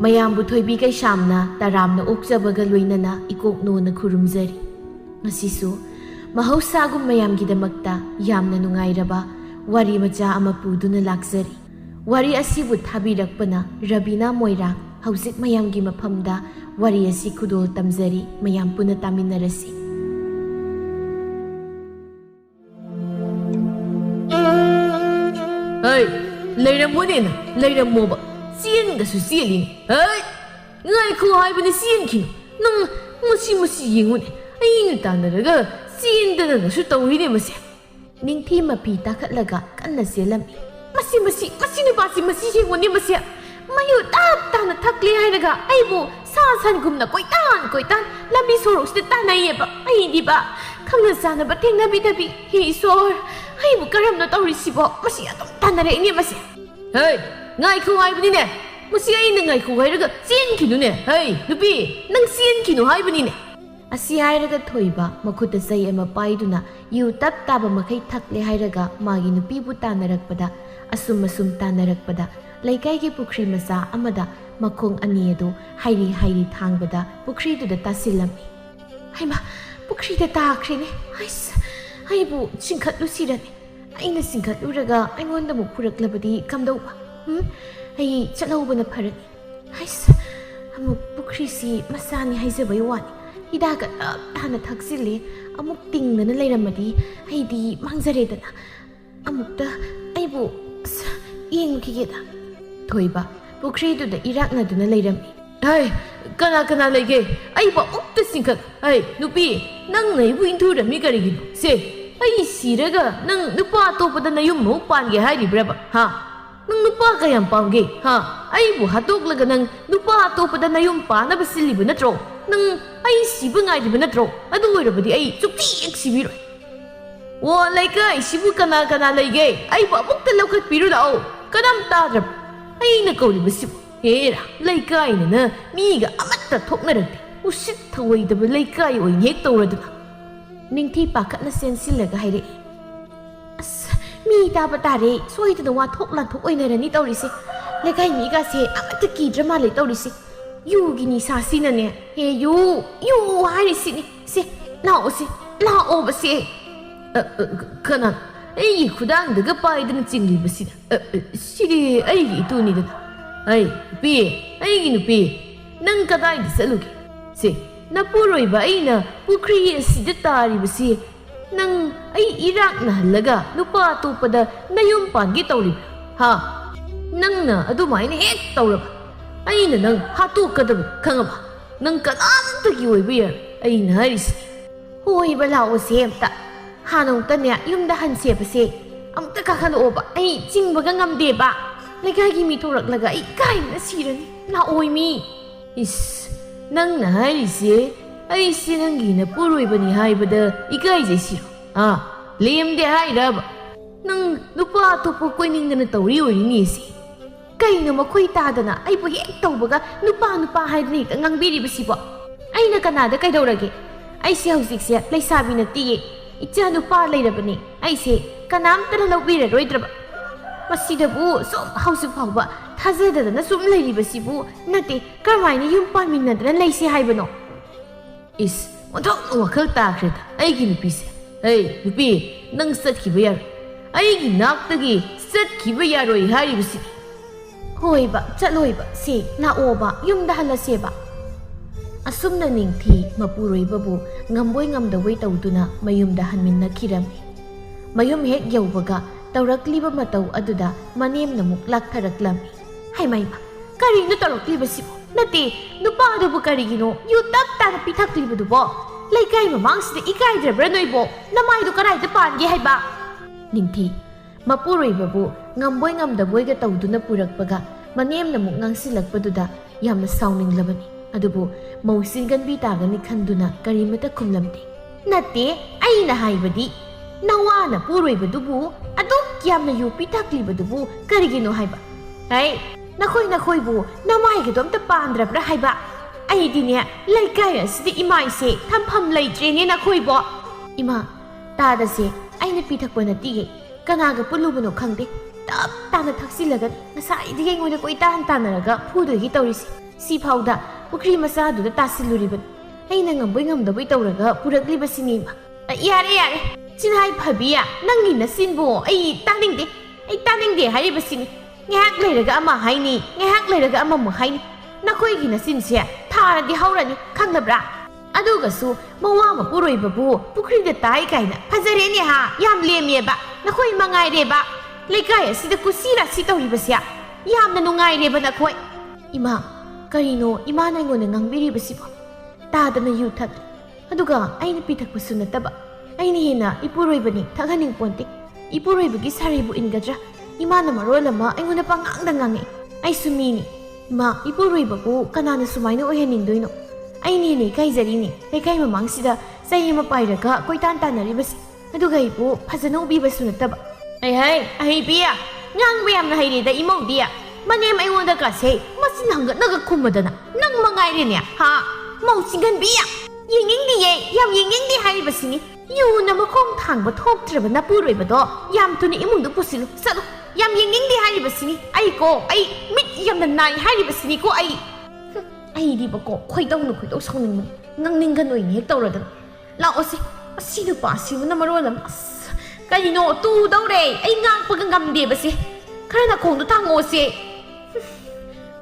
ꯃꯌꯥꯝꯕꯨ ꯊꯣꯏꯕꯤ ꯀꯩꯁꯥꯝꯅ ꯇꯔꯥꯝꯅ ꯑꯣꯛꯆꯕꯒ ꯂꯣꯏꯅꯅ ꯏꯀꯣꯛꯅꯣꯅ ꯈꯨꯔꯨꯝꯖꯔꯤ꯫ ꯉꯁꯤꯁꯨ ꯃꯍꯧꯁꯥꯒꯨꯝ ꯃꯌꯥꯝꯒꯤꯗꯃꯛꯇ ꯌꯥꯝꯅ ꯅꯨꯡꯉꯥꯏꯔꯕ ꯋꯥꯔꯤ ꯃꯆꯥ ꯑꯃ ꯄꯨꯗꯨꯅ ꯂꯥꯛꯆꯔꯤ꯫ ꯋꯥꯔꯤ ꯑꯁꯤꯕꯨ ꯊꯥꯕꯤꯔꯛꯄꯅ ꯔꯕꯤꯅꯥ ꯃꯣꯏꯔꯥꯡ꯫ ꯍꯧꯖꯤꯛ ꯃꯌꯥꯝꯒꯤ ꯃꯐꯝꯗ ꯋꯥꯔꯤ ꯑꯁꯤ ꯈꯨꯗꯣꯜ ꯇꯝꯖꯔꯤ, ꯃꯌꯥꯝ ꯄꯨꯟꯅ ꯇꯥꯃꯤꯟꯅꯔꯁꯤ꯫ ꯍꯩ, ꯂꯩꯔꯝꯃꯣꯅꯦꯅ ꯂꯩꯔꯝꯃꯣꯕ, ꯆꯦꯟꯒꯁꯨ ꯆꯦꯜꯂꯤꯅꯦ꯫ ꯍꯩ, ꯉꯥꯏꯈꯣ ꯍꯥꯏꯕꯅꯤ, ꯆꯦꯟꯈꯤꯅꯨ꯫ ꯅꯪ ꯃꯁꯤ ꯌꯦꯡꯉꯨꯅꯦ, ꯑꯩꯅ ꯇꯥꯟꯅꯔꯒ ꯆꯦꯟꯗꯅꯁꯨ ꯇꯧꯔꯤꯅꯦ ꯃꯁꯦ꯫ ꯅꯤꯡꯊꯤ ꯃꯄꯤ ꯇꯥꯈꯠꯂꯒ ꯀꯟꯅ ꯆꯦꯜꯂꯝꯃꯤ꯫ ꯃꯁꯤ ꯅꯨꯄꯥꯁꯤ ꯃꯁꯤ ꯌꯦꯡꯉꯨꯅꯦ ꯃꯁꯦ꯫ ꯃꯌꯨ ꯇꯥꯞ ꯇꯥꯅ ꯊꯛꯂꯦ ꯍꯥꯏꯔꯒ ꯑꯩꯕꯨ ꯁꯥ ꯁꯟꯒꯨꯝꯅ ꯀꯣꯏꯇꯥꯟ ꯂꯝꯕꯤ ꯁꯣꯔꯣꯛꯁꯤꯗ ꯇꯥꯟꯅꯩꯌꯦꯕ꯫ ꯑꯩꯗꯤꯕ ꯈꯪꯅ ꯆꯥꯅꯕ ꯊꯦꯡꯅꯕꯤꯗꯕꯤ, ꯍꯦ ꯏꯁꯣꯔ, ꯑꯩꯕꯨ ꯀꯔꯝꯅ ꯇꯧꯔꯤꯁꯤꯕꯣ? ꯃꯁꯤ ꯑꯗꯨꯝ ꯇꯥꯟꯅꯔꯛꯏꯅꯦ ꯃꯁꯦ꯫ ꯍꯩ, ꯉꯥꯏꯈꯣ ꯍꯥꯏꯕꯅꯤꯅꯦ, ꯃꯁꯤ ꯑꯩꯅ ꯉꯥꯏꯈꯣ ꯍꯥꯏꯔꯒ ꯆꯦꯟꯈꯤꯅꯨꯅꯦ꯫ ꯍꯩ ꯅꯨꯄꯤ, ꯅꯪ ꯆꯦꯟꯈꯤꯅꯨ ꯍꯥꯏꯕꯅꯤꯅꯦ꯫ ꯑꯁꯤ ꯍꯥꯏꯔꯒ ꯊꯣꯏꯕ ꯃꯈꯨꯠꯇ ꯆꯩ ꯑꯃ ꯄꯥꯏꯗꯨꯅ ꯌꯨ ꯇꯞ ꯇꯥꯕ ꯃꯈꯩ ꯊꯛꯂꯦ ꯍꯥꯏꯔꯒ ꯃꯥꯒꯤ ꯅꯨꯄꯤꯕꯨ ꯇꯥꯟꯅꯔꯛꯄꯗ, ꯑꯁꯨꯝ ꯇꯥꯟꯅꯔꯛꯄꯗ ꯂꯩꯀꯥꯏꯒꯤ ꯄꯨꯈ꯭ꯔꯤ ꯃꯆꯥ ꯑꯃꯗ ꯃꯈꯣꯡ ꯑꯅꯤ ꯑꯗꯨ ꯍꯥꯏꯔꯤ ꯊꯥꯡꯕꯗ ꯄꯨꯈ꯭ꯔꯤꯗꯨꯗ ꯇꯥꯁꯤꯜꯂꯝꯃꯤ꯫ ꯍꯩꯃꯥ, ꯄꯨꯈ꯭ꯔꯤꯗ ꯇꯥꯈ꯭ꯔꯦꯅꯦ꯫ ꯑꯩꯁ, ꯑꯩꯕꯨ ꯆꯤꯡꯈꯠꯂꯨꯁꯤꯔꯅꯦ꯫ ꯑꯩꯅ ꯆꯤꯡꯈꯠꯂꯨꯔꯒ ꯑꯩꯉꯣꯟꯗ ꯑꯃꯨꯛ ꯄꯨꯔꯛꯂꯕꯗꯤ ꯀꯝꯗꯧꯕ? ꯑꯩ ꯆꯠꯍꯧꯕꯅ ꯐꯔꯅꯤ꯫ ꯑꯩꯁ, ꯑꯃꯨꯛ ꯄꯨꯈ꯭ꯔꯤꯁꯤ ꯃꯆꯥꯅꯤ ꯍꯥꯏꯖꯕꯩ ꯋꯥꯅꯤ, ꯍꯤꯗꯥꯛꯀ ꯇꯞ ꯇꯥꯅ ꯊꯛꯆꯤꯜꯂꯦ꯫ ꯑꯃꯨꯛ ꯇꯤꯡꯗꯅ ꯂꯩꯔꯝꯃꯗꯤ ꯑꯩꯗꯤ ꯃꯥꯡꯖꯔꯦꯗꯅ꯫ ꯑꯃꯨꯛꯇ ꯑꯩꯕꯨ ꯌꯦꯡꯂꯨꯈꯤꯒꯦꯗ꯫ ꯊꯣꯏꯕ ꯄꯨꯈ꯭ꯔꯤꯗꯨꯗ ꯏꯔꯥꯛꯅꯗꯨꯅ ꯂꯩꯔꯝꯃꯤ꯫ ꯍꯩ, ꯀꯅꯥ ꯂꯩꯒꯦ? ꯑꯩꯕꯨ ꯑꯃꯨꯛꯇ ꯆꯤꯡꯈꯠ꯫ ꯍꯩ ꯅꯨꯄꯤ, ꯅꯪꯅ ꯑꯩꯕꯨ ꯏꯟꯊꯨꯔꯝꯃꯤ ꯀꯔꯤꯒꯤꯅꯣ? ꯁꯦ, ꯑꯩ ꯁꯤꯔꯒ ꯅꯪ ꯅꯨꯄꯥ ꯑꯇꯣꯞꯄꯗ ꯅꯌꯨꯝ ꯑꯃꯨꯛ ꯄꯥꯟꯒꯦ ꯍꯥꯏꯔꯤꯕ꯭ꯔꯕ? ꯅꯪ ꯅꯨꯄꯥ ꯀꯌꯥꯝ ꯄꯥꯝꯒꯦ? ꯑꯩꯕꯨ ꯍꯥꯠꯇꯣꯛꯂꯒ ꯅꯪ ꯅꯨꯄꯥ ꯑꯇꯣꯞꯄꯗ ꯅꯌꯨꯝ ꯄꯥꯅꯕ ꯁꯤꯜꯂꯤꯕ ꯅꯠꯇ꯭ꯔꯣ? ꯅꯪ ꯑꯩ ꯁꯤꯕ ꯉꯥꯏꯔꯤꯕ ꯅꯠꯇ꯭ꯔꯣ? ꯑꯗꯨ ꯑꯣꯏꯔꯕꯗꯤ ꯑꯩ ꯁꯨꯛꯊꯤ ꯁꯤꯕꯤꯔꯣꯏ꯫ ꯑꯣ, ꯂꯩꯀꯥꯏꯁꯤꯕꯨ ꯀꯅꯥ ꯂꯩꯒꯦ? ꯑꯩꯕꯨ ꯑꯃꯨꯛꯇ ꯂꯧꯈꯠꯄꯤꯔꯨ ꯂꯥꯛꯑꯣ꯫ ꯀꯅꯥꯝ ꯇꯥꯗ꯭ꯔꯕ ꯑꯩꯅ ꯀꯧꯔꯤꯕꯁꯤꯕꯨ? ꯍꯦꯔꯥ, ꯂꯩꯀꯥꯏꯅ ꯃꯤꯒ ꯑꯃꯠꯇ ꯊꯣꯛꯅꯔꯛꯇꯦ꯫ ꯎꯁꯤꯠ ꯊꯑꯣꯏꯗꯕ ꯂꯩꯀꯥꯏ ꯑꯣꯏꯅ ꯍꯦꯛ ꯇꯧꯔꯗꯅ꯫ ꯅꯤꯡꯊꯤ ꯄꯥꯈꯠꯅ ꯆꯦꯟꯁꯤꯜꯂꯒ ꯍꯥꯏꯔꯛꯏ꯫ ꯑꯁ, ꯃꯤ ꯇꯥꯕ ꯇꯥꯔꯦ, ꯁꯣꯏꯗꯅ ꯋꯥꯊꯣꯛ ꯂꯥꯟꯊꯣꯛ ꯑꯣꯏꯅꯔꯅꯤ ꯇꯧꯔꯤꯁꯦ꯫ ꯂꯩꯀꯥꯏ ꯃꯤꯒꯥꯁꯦ ꯑꯃꯠꯇ ꯀꯤꯗ꯭ꯔ ꯃꯥꯜꯂꯦ ꯇꯧꯔꯤꯁꯦ꯫ ꯌꯨꯒꯤ ꯅꯤꯁꯥꯁꯤꯅꯅꯦ, ꯍꯦ ꯌꯨ ꯍꯥꯏꯔꯤꯁꯤꯅꯤ꯫ ꯁꯦ, ꯂꯥꯛꯑꯣꯕ ꯁꯦ꯫ ꯀꯅꯥ ꯑꯩꯒꯤ ꯈꯨꯗꯥꯡꯗꯒ ꯄꯥꯏꯗꯅ ꯆꯤꯡꯂꯤꯕꯁꯤꯗ? ꯁꯤꯗꯤ ꯑꯩꯒꯤ ꯏꯇꯨꯅꯤꯗꯅ꯫ ꯍꯩ ꯅꯨꯄꯤ, ꯑꯩꯒꯤ ꯅꯨꯄꯤ, ꯅꯪ ꯀꯗꯥꯏꯗ ꯆꯠꯂꯨꯒꯦ? ꯁꯦ, ꯅꯄꯨꯔꯣꯏꯕ ꯑꯩꯅ ꯄꯨꯈ꯭ꯔꯤ ꯑꯁꯤꯗ ꯇꯥꯔꯤꯕꯁꯤ ꯅꯪ ꯑꯩ ꯏꯔꯥꯛꯅꯍꯜꯂꯒ ꯅꯨꯄꯥ ꯑꯇꯣꯞꯄꯗ ꯅꯌꯨꯝ ꯄꯥꯟꯒꯦ ꯇꯧꯔꯤꯕ꯭ꯔꯥ? ꯅꯪꯅ ꯑꯗꯨꯃꯥꯏꯅ ꯍꯦꯛ ꯇꯧꯔꯕ ꯑꯩꯅ ꯅꯪ ꯍꯥꯠꯇꯣꯛꯀꯗꯕ ꯈꯪꯉꯕ? ꯅꯪ ꯀꯅꯥꯝꯇꯒꯤ ꯑꯣꯏꯕ ꯌꯥꯔꯣꯏ ꯑꯩꯅ ꯍꯥꯏꯔꯤꯁꯤꯅꯤ꯫ ꯍꯣꯏꯕ, ꯂꯥꯛꯑꯣꯁꯦ ꯑꯝꯇ ꯍꯥꯟꯅ ꯌꯨꯝꯗ ꯍꯟꯁꯦꯕꯁꯦ꯫ ꯑꯃꯨꯛꯇ ꯀꯥꯈꯠꯂꯛꯑꯣꯕ, ꯑꯩ ꯆꯤꯡꯕꯒ ꯉꯝꯗꯦꯕ꯫ ꯂꯩꯀꯥꯏꯒꯤ ꯃꯤ ꯊꯣꯔꯛꯂꯒ ꯑꯩ ꯏꯀꯥꯏꯕꯅ ꯁꯤꯔꯅꯤ꯫ ꯂꯥꯛꯑꯣꯏ ꯃꯤ꯫ ꯏꯁ, ꯅꯪꯅ ꯍꯥꯏꯔꯤꯁꯦ ꯑꯩꯁꯦ ꯅꯪꯒꯤ ꯅꯄꯨꯔꯣꯏꯕꯅꯤ ꯍꯥꯏꯕꯗ ꯏꯀꯥꯏꯖꯩꯁꯤꯔꯣ? ꯂꯦꯝꯗꯦ ꯍꯥꯏꯔꯕ? ꯅꯪ ꯅꯨꯄꯥ ꯑꯇꯣꯞꯄ ꯀꯣꯏꯅꯤꯡꯗꯅ ꯇꯧꯔꯤ ꯑꯣꯏꯔꯤꯅꯤ ꯁꯤ꯫ ꯀꯩꯅꯣ ꯃꯈꯣꯏ ꯇꯥꯗꯅ ꯑꯩꯕꯨ ꯍꯦꯛ ꯇꯧꯕꯒ ꯅꯨꯄꯥ ꯍꯥꯏꯗꯅ ꯍꯦꯛꯇ ꯉꯥꯡꯕꯤꯔꯤꯕꯁꯤꯕꯣ? ꯑꯩꯅ ꯀꯅꯥꯗ ꯀꯩꯗꯧꯔꯒꯦ? ꯑꯩꯁꯦ ꯍꯧꯖꯤꯛꯁꯦ ꯂꯩꯁꯥꯕꯤ ꯅꯠꯇꯤꯌꯦ, ꯏꯆꯥ ꯅꯨꯄꯥ ꯂꯩꯔꯕꯅꯤ꯫ ꯑꯩꯁꯦ ꯀꯅꯥꯝꯇꯅ ꯂꯧꯕꯤꯔꯔꯣꯏꯗ꯭ꯔꯕ? ꯃꯁꯤꯗꯕꯨ ꯁꯨꯝ ꯍꯧꯖꯤꯛ ꯐꯥꯎꯕ ꯊꯥꯖꯗꯗꯅ ꯁꯨꯝ ꯂꯩꯔꯤꯕꯁꯤꯕꯨ ꯅꯠꯇꯦ, ꯀꯔꯝꯍꯥꯏꯅ ꯌꯨꯝ ꯄꯥꯟꯃꯤꯟꯅꯗꯅ ꯂꯩꯁꯦ ꯍꯥꯏꯕꯅꯣ? ꯏꯁ, ꯑꯣꯟꯊꯣꯛꯅ ꯋꯥꯈꯜ ꯇꯥꯈ꯭ꯔꯦꯗ ꯑꯩꯒꯤ ꯅꯨꯄꯤꯁꯦ꯫ ꯍꯩ ꯅꯨꯄꯤ, ꯅꯪ ꯆꯠꯈꯤꯕ ꯌꯥꯔꯣꯏ꯫ ꯑꯩꯒꯤ ꯅꯥꯛꯇꯒꯤ ꯆꯠꯈꯤꯕ ꯌꯥꯔꯣꯏ ꯍꯥꯏꯔꯤꯕꯁꯤꯅꯤ꯫ ꯍꯣꯏꯕ, ꯆꯠꯂꯣꯏꯕ꯫ ꯁꯦ, ꯂꯥꯛꯑꯣꯕ, ꯌꯨꯝꯗ ꯍꯜꯂꯁꯦꯕ꯫ ꯑꯁꯨꯝꯅ ꯅꯤꯡꯊꯤ ꯃꯄꯨꯔꯣꯏꯕꯕꯨ ꯉꯝꯕꯣꯏ ꯉꯝꯗꯕꯣꯏ ꯇꯧꯗꯨꯅ ꯃꯌꯨꯝꯗ ꯍꯟꯃꯤꯟꯅꯈꯤꯔꯝꯃꯤ꯫ ꯃꯌꯨꯝ ꯍꯦꯛ ꯌꯧꯕꯒ ꯇꯧꯔꯛꯂꯤꯕ ꯃꯇꯧ ꯑꯗꯨꯗ ꯃꯅꯦꯝꯅꯃꯨꯛ ꯂꯥꯛꯊꯔꯛꯂꯝꯃꯤ꯫ ꯍꯩꯃꯩꯃ, ꯀꯔꯤꯅꯣ ꯇꯧꯔꯛꯂꯤꯕꯁꯤꯕꯣ? ꯅꯠꯇꯦ, ꯅꯨꯄꯥꯗꯨꯕꯨ ꯀꯔꯤꯒꯤꯅꯣ ꯌꯨ ꯇꯞ ꯇꯥꯅ ꯄꯤꯊꯛꯂꯤꯕꯗꯨꯕꯣ? ꯂꯩꯀꯥꯏ ꯃꯃꯥꯡꯁꯤꯗ ꯏꯀꯥꯏꯗ꯭ꯔꯕ꯭ꯔꯥ ꯅꯣꯏꯕꯣ? ꯅꯃꯥꯏꯗꯣ ꯀꯗꯥꯏꯗ ꯄꯥꯟꯒꯦ ꯍꯥꯏꯕ? ꯅꯤꯡꯊꯤ ꯃꯄꯨꯔꯣꯏꯕꯕꯨ ꯉꯝꯕꯣꯏ ꯉꯝꯗꯕꯣꯏꯒ ꯇꯧꯗꯨꯅ ꯄꯨꯔꯛꯄꯒ ꯃꯅꯦꯝꯅꯃꯨꯛ ꯉꯥꯡꯁꯤꯜꯂꯛꯄꯗꯨꯗ ꯌꯥꯝꯅ ꯁꯥꯎꯅꯤꯡꯂꯕꯅꯤ꯫ ꯑꯗꯨꯕꯨ ꯃꯧ ꯆꯤꯟꯒꯟꯕꯤ ꯇꯥꯒꯅꯤ ꯈꯟꯗꯨꯅ ꯀꯔꯤꯃꯇ ꯈꯨꯝꯂꯝꯗꯦ꯫ ꯅꯠꯇꯦ, ꯑꯩꯅ ꯍꯥꯏꯕꯗꯤ ꯅꯋꯥꯅ ꯄꯨꯔꯣꯏꯕꯗꯨꯕꯨ ꯑꯗꯨꯛ ꯌꯥꯝꯅ ꯌꯨ ꯄꯤꯊꯛꯂꯤꯕꯗꯨꯕꯨ ꯀꯔꯤꯒꯤꯅꯣ ꯍꯥꯏꯕ? ꯍꯩ, ꯅꯈꯣꯏꯕꯨ ꯅꯃꯥꯏꯒꯗꯣ ꯑꯝꯇ ꯄꯥꯟꯗ꯭ꯔꯕ꯭ꯔꯥ ꯍꯥꯏꯕ? ꯑꯩꯗꯤꯅꯦ, ꯂꯩꯀꯥꯏ ꯑꯁꯤꯗ ꯏꯃꯥꯏꯁꯦ ꯊꯝꯐꯝ ꯂꯩꯇ꯭ꯔꯦꯅꯦ ꯅꯈꯣꯏꯕꯣ꯫ Ima, tadase, aina pithakpa natige, kanaga pulubano khangde, tap tana thaksilaga, nasaidige ngoida koi tanaraga, phudogi taurisi, si phauda, pukri masaduda tasiluriban. Aina ngamboi ngamdaboi tauraga, puraklibasini ima. Yare, sinhai phabiya, nangi nasinbo, ai taningde haribasini. Ngahak leiraga ama haini, ngahak leiraga ama mu haini. Nakoigi nasinsia, tharadi haurani, khanglabra. Adugasu, mawa mapuroibabu, pukrida tai kaina, phazareni ha, yam lemieba, nakoi mangaireba. Lekaya sida kusira sitauribasya, yamna nungaireba nakoi. Ima, karino, ima na ngona ngangbiribasibo. Tadana yuthak. Aduga, aina pithakpasu nataba. Aina hena ipuroibani, thakhaning ponte. Ipuroibagi saribu ingadra. Ima na marolama, ngona pangangda ngangi. Ay sumini. Ma, ipuroibabu, kanana sumaina oheningdoino. Aina hena kaizarini, lekay mamangsida, sayi mapairaga, koitan tanaribasi. Aduga ipu, phazana ubibasu nataba. Ay biya, ngangbiyam na hayrida imongdiya. Manem ay ngona kasi, masinanggat nagakumadana. Nang mangairinya, ha? Mausingan biya. Yingingdi yam yingingdi haribasini. Yu na makong thangba thoktraba na puroibado, yam tuni imungdu pusilu, salo. Yam yingingdi haribasini. Ay mit yam na nai haribasini ko ay. Ay di ba ko, khoidaw sauning mo. Ngangninggan oy ni tawradan. Lao si, sino pa sino na marolam. Kanino tu daw re, ay ngang pagangamdi ba si. Kaya na kong tango si.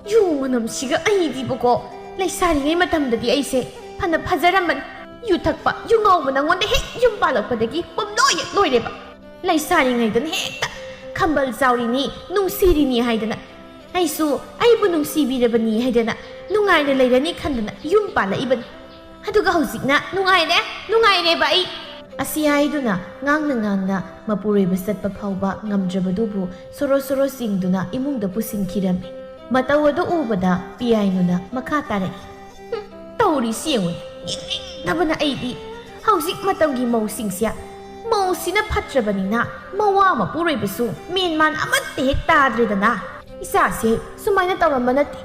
Yu manam siga ay di ba ko. Laisari ngay matamdadi ay si. Phazaraman, yuthakpa, yungaw na ngonda hek yung palagpadagi, pamloyat loyre ba? Laisari ngay dan hekta, kambal sauri ni, nung siri ni haydana. Ay su, ay bu nung sibira ba ni haydana, nungay na layra ni kandana, yung pala iban. Haduga hausik na, nungay ba ay? Asiyay do na, ngang na, mapuroy basat papawba, ngamdrabadubo, soro-soro sing do na, imungda pusing kirami. Matawado ubada, piyay no na, makataray. Tauri siyangon, naba na ay di, hausik matawgi mausing siya. Mausina patrabani na, mawa mapuroy baso, minman amat tihik tadre da na. Isa siya, sumay na tawaman natin.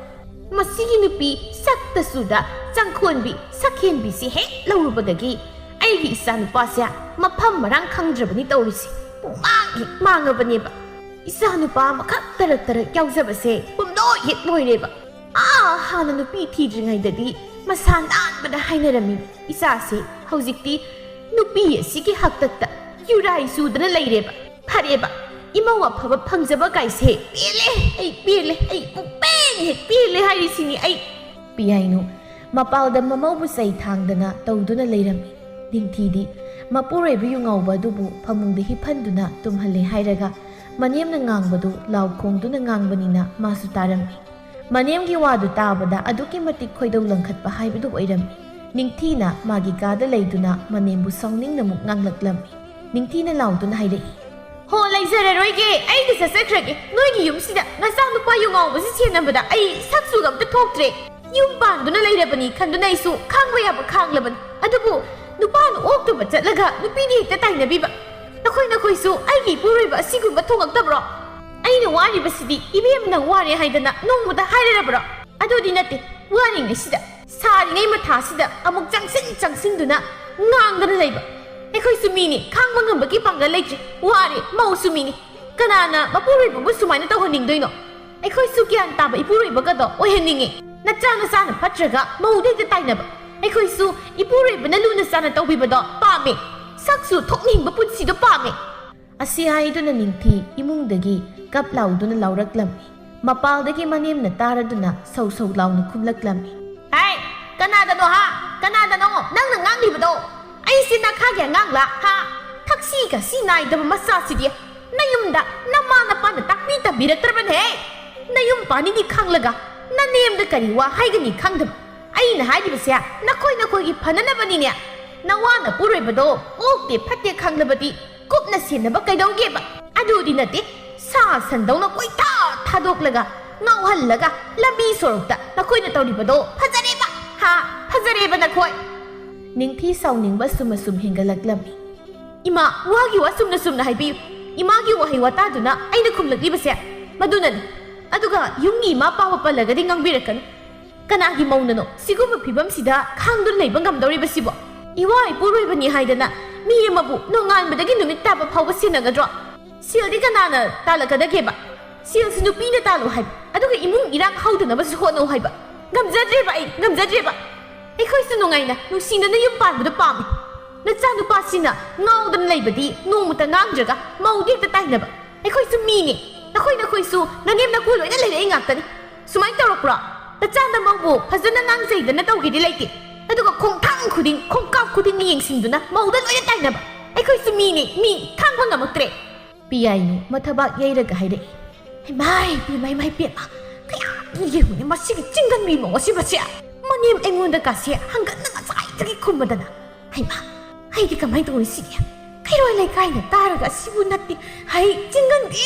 Masigi nupi, sakta suda, sangkunbi, sakhinbi si hek laurubadagi. Ay isa nupa siya, mapammarang kangdrabani tauri si. Pumangit mga ba niya ba? Isa nupa makatarak-tarak yawzaba siya, pumloyit loyre ba? Hana nupi tidringay dadi, masanaan ba na hainaramin? Isa si, hauzikti, nupi sige haktatta, yuray suda na layre ba? Pare ba? Imawa pa ba pangzaba guys he? Pili, pili hari sini ay. Piyay no, mapalda mamawbusay thangda na tawdo na layrami. Dingtidi, mapuray ba yung ngawba dubo, pamungda hipan na tumhali hayraga, manyam na ngangbado, laukong do na ngangbani na masutarami. Manyam giwado tabada aduki matik khoidaw langkhat pa haibado oirami. Ningtina magigada layduna manembu sawning namuk nganglaklam. Ningtina lawduna hayrai. Ho laizararoige ay disasakhrage noigi yumsida ngasang nupa yung ngawba si siyanambada ay saksugam ta thoktre. Yung panduna layrabani kanduna isu khangba yaba khanglaban. Adubu nupa no oktuba chatlaga nupini hita tainabiba. Nakoy su ay puroy ba sigumba thongaktabro. Aina wari basidi ibem nang wari haidana nongmuda hairabra adodi nate wari ngisida sari nei matha sida amuk changsin duna ngangdana leiba ekhoi sumini khangma ngambagi panga leitri wari mau sumini kanana mapuroi bu sumaina tawhaning doino ekhoi su gyan taba ipuroi baga do oheningi nachana sana patraga mau de tainaba ekhoi su ipuroi bana luna sana tawbi bado pame saksu thokning ba putsi do pame asiyay do na ningthi imungdagi kap laudo na lauraklam. Mapaldagi manim na taraduna saw law na kumlaklam. Hey! Kanada no ha! Kanada no! Nang nangang ba do? Ay sinakagya ngang la ha! Taksi ka sinay da masasi dia. Nayumda namana pa na taknita biratraban he! Nayum pa ni kanglaga. Nanim da kariwa hay gani kangdam. Ay nahaji ba siya? Nakoy ipananaban niya. Nawana puroy ba do? Okte pati kanglabati. Kup na siya na ba kay daw ba? Ado din natin. Sa sandaw na ko'y tadok-laga, ngawhal-laga, labi sorokta, na ko'y natawribado, pazareba! Ha? Pazareba na ko'y! Ningthi sawning ba sumasum hingalaglami. Ima, wagi wa sum na haibiyo. Imagi wa hiwata na ay nakumlagli ba siya? Madunan, aduga, yung ima pawapalaga din ang birakan. Kanagi mauna no, siguro mapibam sida, kang doon na ibang gamdaw riba sibo. Iwa ay puroy ba ni haida na, mi amabu nongan badagi numit taba phawba sinagadro sildi kanana talakadageba sil sinupi na talo hay aduga imung irak hawdana ba hono hayba ngamjadreba ai ngamjadreba ꯑꯩꯈꯣꯏ ꯁꯨ ꯅꯨꯡꯉꯥꯏꯅ ꯅꯨꯡꯁꯤꯅꯅ ꯌꯨꯝ ꯄꯥꯟꯕꯗ ꯄꯥꯝꯃꯤ ꯅꯆꯥꯅꯨꯄꯥꯁꯤꯅ ꯉꯥꯎꯗꯅ ꯂꯩꯕꯗꯤ ꯅꯣꯡꯃꯇ ꯉꯥꯡꯗ꯭ꯔꯒ ꯃꯧꯗꯤ ꯍꯦꯛꯇ ꯇꯥꯏꯅꯕ ꯑꯩꯈꯣꯏꯁꯨ ꯃꯤꯅꯤ ꯅꯈꯣꯏꯁꯨ ꯅꯅꯦꯝ ꯅꯀꯨ ꯂꯣꯏꯅ ꯂꯩꯔꯛꯏ ꯉꯥꯛꯇꯅꯤ ꯁꯨꯃꯥꯏꯅ ꯇꯧꯔꯛꯄ꯭ꯔꯣ ꯅꯆꯥꯅ ꯃꯧꯕꯨ ꯐꯖꯅ ꯉꯥꯡꯖꯩꯗꯅ ꯇꯧꯒꯦꯗꯤ ꯂꯩꯇꯦ ꯑꯗꯨꯒ ꯈꯣꯡꯊꯥꯡ ꯈꯨꯗꯤꯡ ꯈꯣꯡꯀꯥꯞ ꯈꯨꯗꯤꯡ ꯌꯦꯡꯁꯤꯟꯗꯨꯅ ꯃꯧꯗ ꯂꯣꯏꯅ ꯇꯥꯏꯅꯕ ꯑꯩꯈꯣꯏꯁꯨ ꯃꯤ ꯈꯥꯡꯕ ꯉꯝꯃꯛꯇ꯭ꯔꯦ ꯄꯤꯌꯥꯏꯅꯨ ꯃꯊꯕꯥꯛ ꯌꯩꯔꯒ ꯍꯥꯏꯔꯛꯏ ꯏꯃꯥꯏ ꯄꯦꯝꯃ ꯀꯌꯥꯝ ꯌꯦꯡꯉꯨꯅꯦ ꯃꯁꯤꯒꯤ ꯆꯤꯡꯒꯟꯕꯤ ꯃꯧ ꯑꯁꯤꯕꯁꯦ ꯃꯅꯦꯝ ꯑꯩꯉꯣꯟꯗ ꯀꯥꯁꯦ ꯍꯪꯒꯠꯅ ꯉꯁꯥꯏꯗꯒꯤ ꯈꯨꯝꯕꯗꯅ ꯍꯩꯃꯥ ꯑꯩꯗꯤ ꯀꯃꯥꯏꯅ ꯇꯧꯅꯤ ꯁꯤꯗꯤ ꯀꯩꯔꯣꯏ ꯂꯩꯀꯥꯏꯅ ꯇꯥꯔꯒ ꯑꯁꯤꯕꯨ ꯅꯠꯇꯦ ꯆꯤꯡꯒꯟꯕꯤ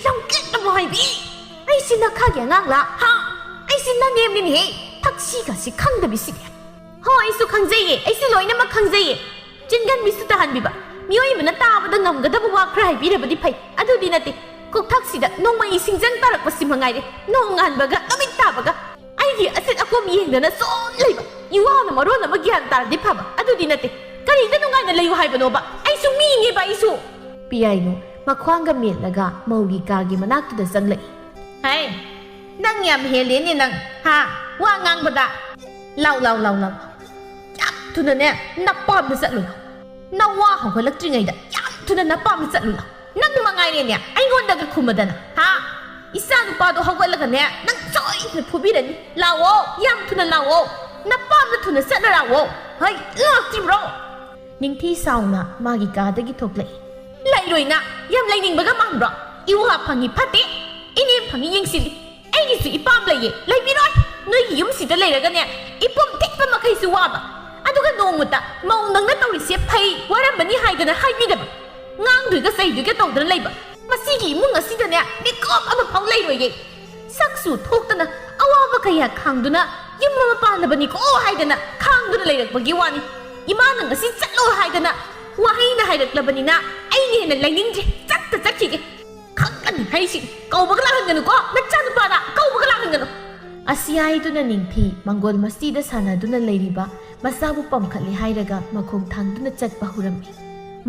ꯌꯥꯝ ꯀꯦꯠꯂꯕ ꯍꯥꯏꯕꯤ ꯑꯩꯁꯤ ꯅꯈꯥꯒꯤ ꯑꯉꯥꯡꯂꯥ ꯑꯩꯁꯤ ꯅꯅꯦꯝꯅꯤꯅꯦꯍꯦ ꯊꯛꯁꯤꯒꯁꯤ ꯈꯪꯗꯕꯤꯁꯤꯗꯤ ꯍꯣ ꯑꯩꯁꯨ ꯈꯪꯖꯩꯌꯦ ꯑꯩꯁꯨ ꯂꯣꯏꯅꯃꯛ ꯈꯪꯖꯩꯌꯦ ꯆꯤꯡꯒꯟꯕꯤꯁꯨ ꯇꯥꯍꯟꯕꯤꯕ ꯃꯤꯑꯣꯏꯕꯅ ꯇꯥꯕꯗ ꯉꯝꯒꯗꯕ ꯋꯥ ꯈꯔ ꯍꯥꯏꯕꯤꯔꯕꯗꯤ ꯐꯩ ꯑꯗꯨꯗꯤ ꯅꯠꯇꯦ ꯀꯣꯛꯊꯛꯁꯤꯗ ꯅꯣꯡꯃꯩ ꯁꯤꯡꯖꯪ ꯇꯥꯔꯛꯄꯁꯤ ꯃꯉꯥꯏꯔꯦ ꯅꯣꯡ ꯉꯥꯟꯕꯒ ꯅꯨꯃꯤꯠ ꯇꯥꯕꯒ ꯑꯩꯒꯤ ꯑꯁꯤꯠ ꯑꯀꯣꯝ ꯌꯦꯡꯗꯅ ꯁꯨꯝ ꯂꯩꯕ ꯏꯋꯥꯅ ꯃꯔꯣꯟ ꯑꯃ ꯒ꯭ꯌꯥꯟ ꯇꯥꯔꯗꯤ ꯐꯕ ꯑꯗꯨꯗꯤ ꯅꯠꯇꯦ ꯀꯔꯤꯗ ꯅꯨꯡꯉꯥꯏꯅ ꯂꯩꯌꯨ ꯍꯥꯏꯕꯅꯣꯕ ꯑꯩꯁꯨ ꯃꯤꯅꯦꯕ ꯑꯩꯁꯨ ꯄꯤꯌꯥꯏꯅꯨ ꯃꯈ꯭ꯋꯥꯡꯒ ꯃꯦꯠꯂꯒ ꯃꯧꯒꯤ ꯀꯥꯒꯤ ꯃꯅꯥꯛꯇꯨꯗ ꯆꯪꯂꯛꯏ ꯅꯪ ꯌꯥꯝ ꯍꯦꯜꯂꯦꯅꯦ ꯅꯪ ꯋꯥ ꯉꯥꯡꯕꯗ ꯂꯥꯎ ꯌꯥꯝ ꯊꯨꯅꯅꯦ ꯅꯄꯥꯝꯗ ꯆꯠꯂꯨ ꯅꯋꯥ ꯍꯧꯒꯠꯂꯛꯇ꯭ꯔꯤꯉꯩꯗ ꯌꯥꯝ ꯊꯨꯅ ꯅꯄꯥꯝꯗ ꯆꯠꯂꯨ ꯅꯪ ꯃꯉꯥꯏꯔꯦꯅꯦ ꯑꯩꯉꯣꯟꯗꯒ ꯈꯨꯝꯃꯗꯅ ꯏꯆꯥ ꯅꯨꯄꯥꯗꯣ ꯍꯧꯒꯠꯂꯒꯅꯦ ꯅꯪ ꯁꯣꯏꯗꯅ ꯐꯨꯕꯤꯔꯅꯤ ꯂꯥꯛꯑꯣ ꯌꯥꯝ ꯊꯨꯅ ꯂꯥꯛꯑꯣ ꯅꯄꯥꯝꯗ ꯊꯨꯅ ꯆꯠꯂ ꯂꯥꯛꯑꯣ ꯂꯥꯛꯇ꯭ꯔꯤꯕ꯭ꯔꯣ ꯅꯤꯡꯊꯤ ꯁꯥꯎꯅ ꯃꯥꯒꯤ ꯀꯥꯗꯒꯤ ꯊꯣꯛꯂꯛꯏ ꯂꯩꯔꯣꯏꯅ ꯌꯥꯝ ꯂꯩꯅꯤꯡꯕꯒ ꯃꯥꯟꯕ꯭ꯔꯣ ꯏꯋꯥ ꯐꯪꯉꯤ ꯐꯠꯇꯦ ꯏꯅꯦꯝ ꯐꯪꯉꯤ ꯌꯦꯡꯁꯤꯜꯂꯤ ꯑꯩꯒꯤꯁꯨ ꯏꯄꯥꯝ ꯂꯩꯌꯦ ꯂꯩꯕꯤꯔꯣꯏ ꯅꯣꯏꯒꯤ ꯌꯨꯝꯁꯤꯗ ꯂꯩꯔꯒꯅꯦ ꯏꯄꯨꯝ ꯊꯤꯛꯄ ꯃꯈꯩꯁꯨ ꯋꯥꯕ ꯑꯗꯨꯒ ꯅꯣꯡꯃꯇ ꯃꯧ ꯅꯪꯅ ꯇꯧꯔꯤꯁꯦ ꯐꯩ ꯋꯥꯔꯝꯕꯅꯤ ꯍꯥꯏꯗꯅ ꯍꯥꯏꯕꯤꯗꯕ ꯉꯥꯡꯗꯣꯏꯒ ꯆꯩꯗꯣꯏꯒ ꯇꯧꯗꯅ ꯂꯩꯕ ꯃꯁꯤꯒꯤ ꯏꯃꯨꯡ ꯑꯁꯤꯗꯅꯦ ꯃꯤꯀꯣꯞ ꯑꯃꯐꯥꯎ ꯂꯩꯔꯣꯏꯌꯦ ꯁꯛꯁꯨ ꯊꯣꯛꯇꯅ ꯑꯋꯥꯕ ꯀꯌꯥ ꯈꯥꯡꯗꯨꯅ ꯌꯨꯝ ꯑꯃ ꯄꯥꯜꯂꯕꯅꯤꯀꯣ ꯍꯥꯏꯗꯅ ꯈꯥꯡꯗꯨꯅ ꯂꯩꯔꯛꯄꯒꯤ ꯋꯥꯅꯤ ꯏꯃꯥꯅ ꯉꯁꯤ ꯆꯠꯂꯣ ꯍꯥꯏꯗꯅ ꯋꯥꯍꯩꯅ ꯍꯥꯏꯔꯛꯂꯕꯅꯤꯅ ꯑꯩꯅ ꯍꯦꯟꯅ ꯂꯩꯅꯤꯡꯗ꯭ꯔꯦ ꯆꯠꯈꯤꯒꯦ ꯈꯪꯒꯅꯤ ꯍꯥꯏꯁꯤꯅꯤ ꯀꯧꯕꯒ ꯂꯥꯛꯍꯟꯒꯅꯨꯀꯣ ꯅꯆꯥꯅꯨꯄꯥꯗ ꯀꯧꯕꯒ ꯂꯥꯛꯍꯟꯒꯅꯨ ꯑꯁꯤ ꯍꯥꯏꯗꯨꯅ ꯅꯤꯡꯊꯤ ꯃꯪꯒꯣꯜ ꯃꯁꯇꯤꯗ ꯁꯥꯟꯅꯗꯨꯅ ꯂꯩꯔꯤꯕ ꯃꯆꯥꯕꯨ ꯄꯝꯈꯠꯂꯤ ꯍꯥꯏꯔꯒ ꯃꯈꯣꯡ ꯊꯥꯡꯗꯨꯅ ꯆꯠꯄ ꯍꯧꯔꯝꯃꯤ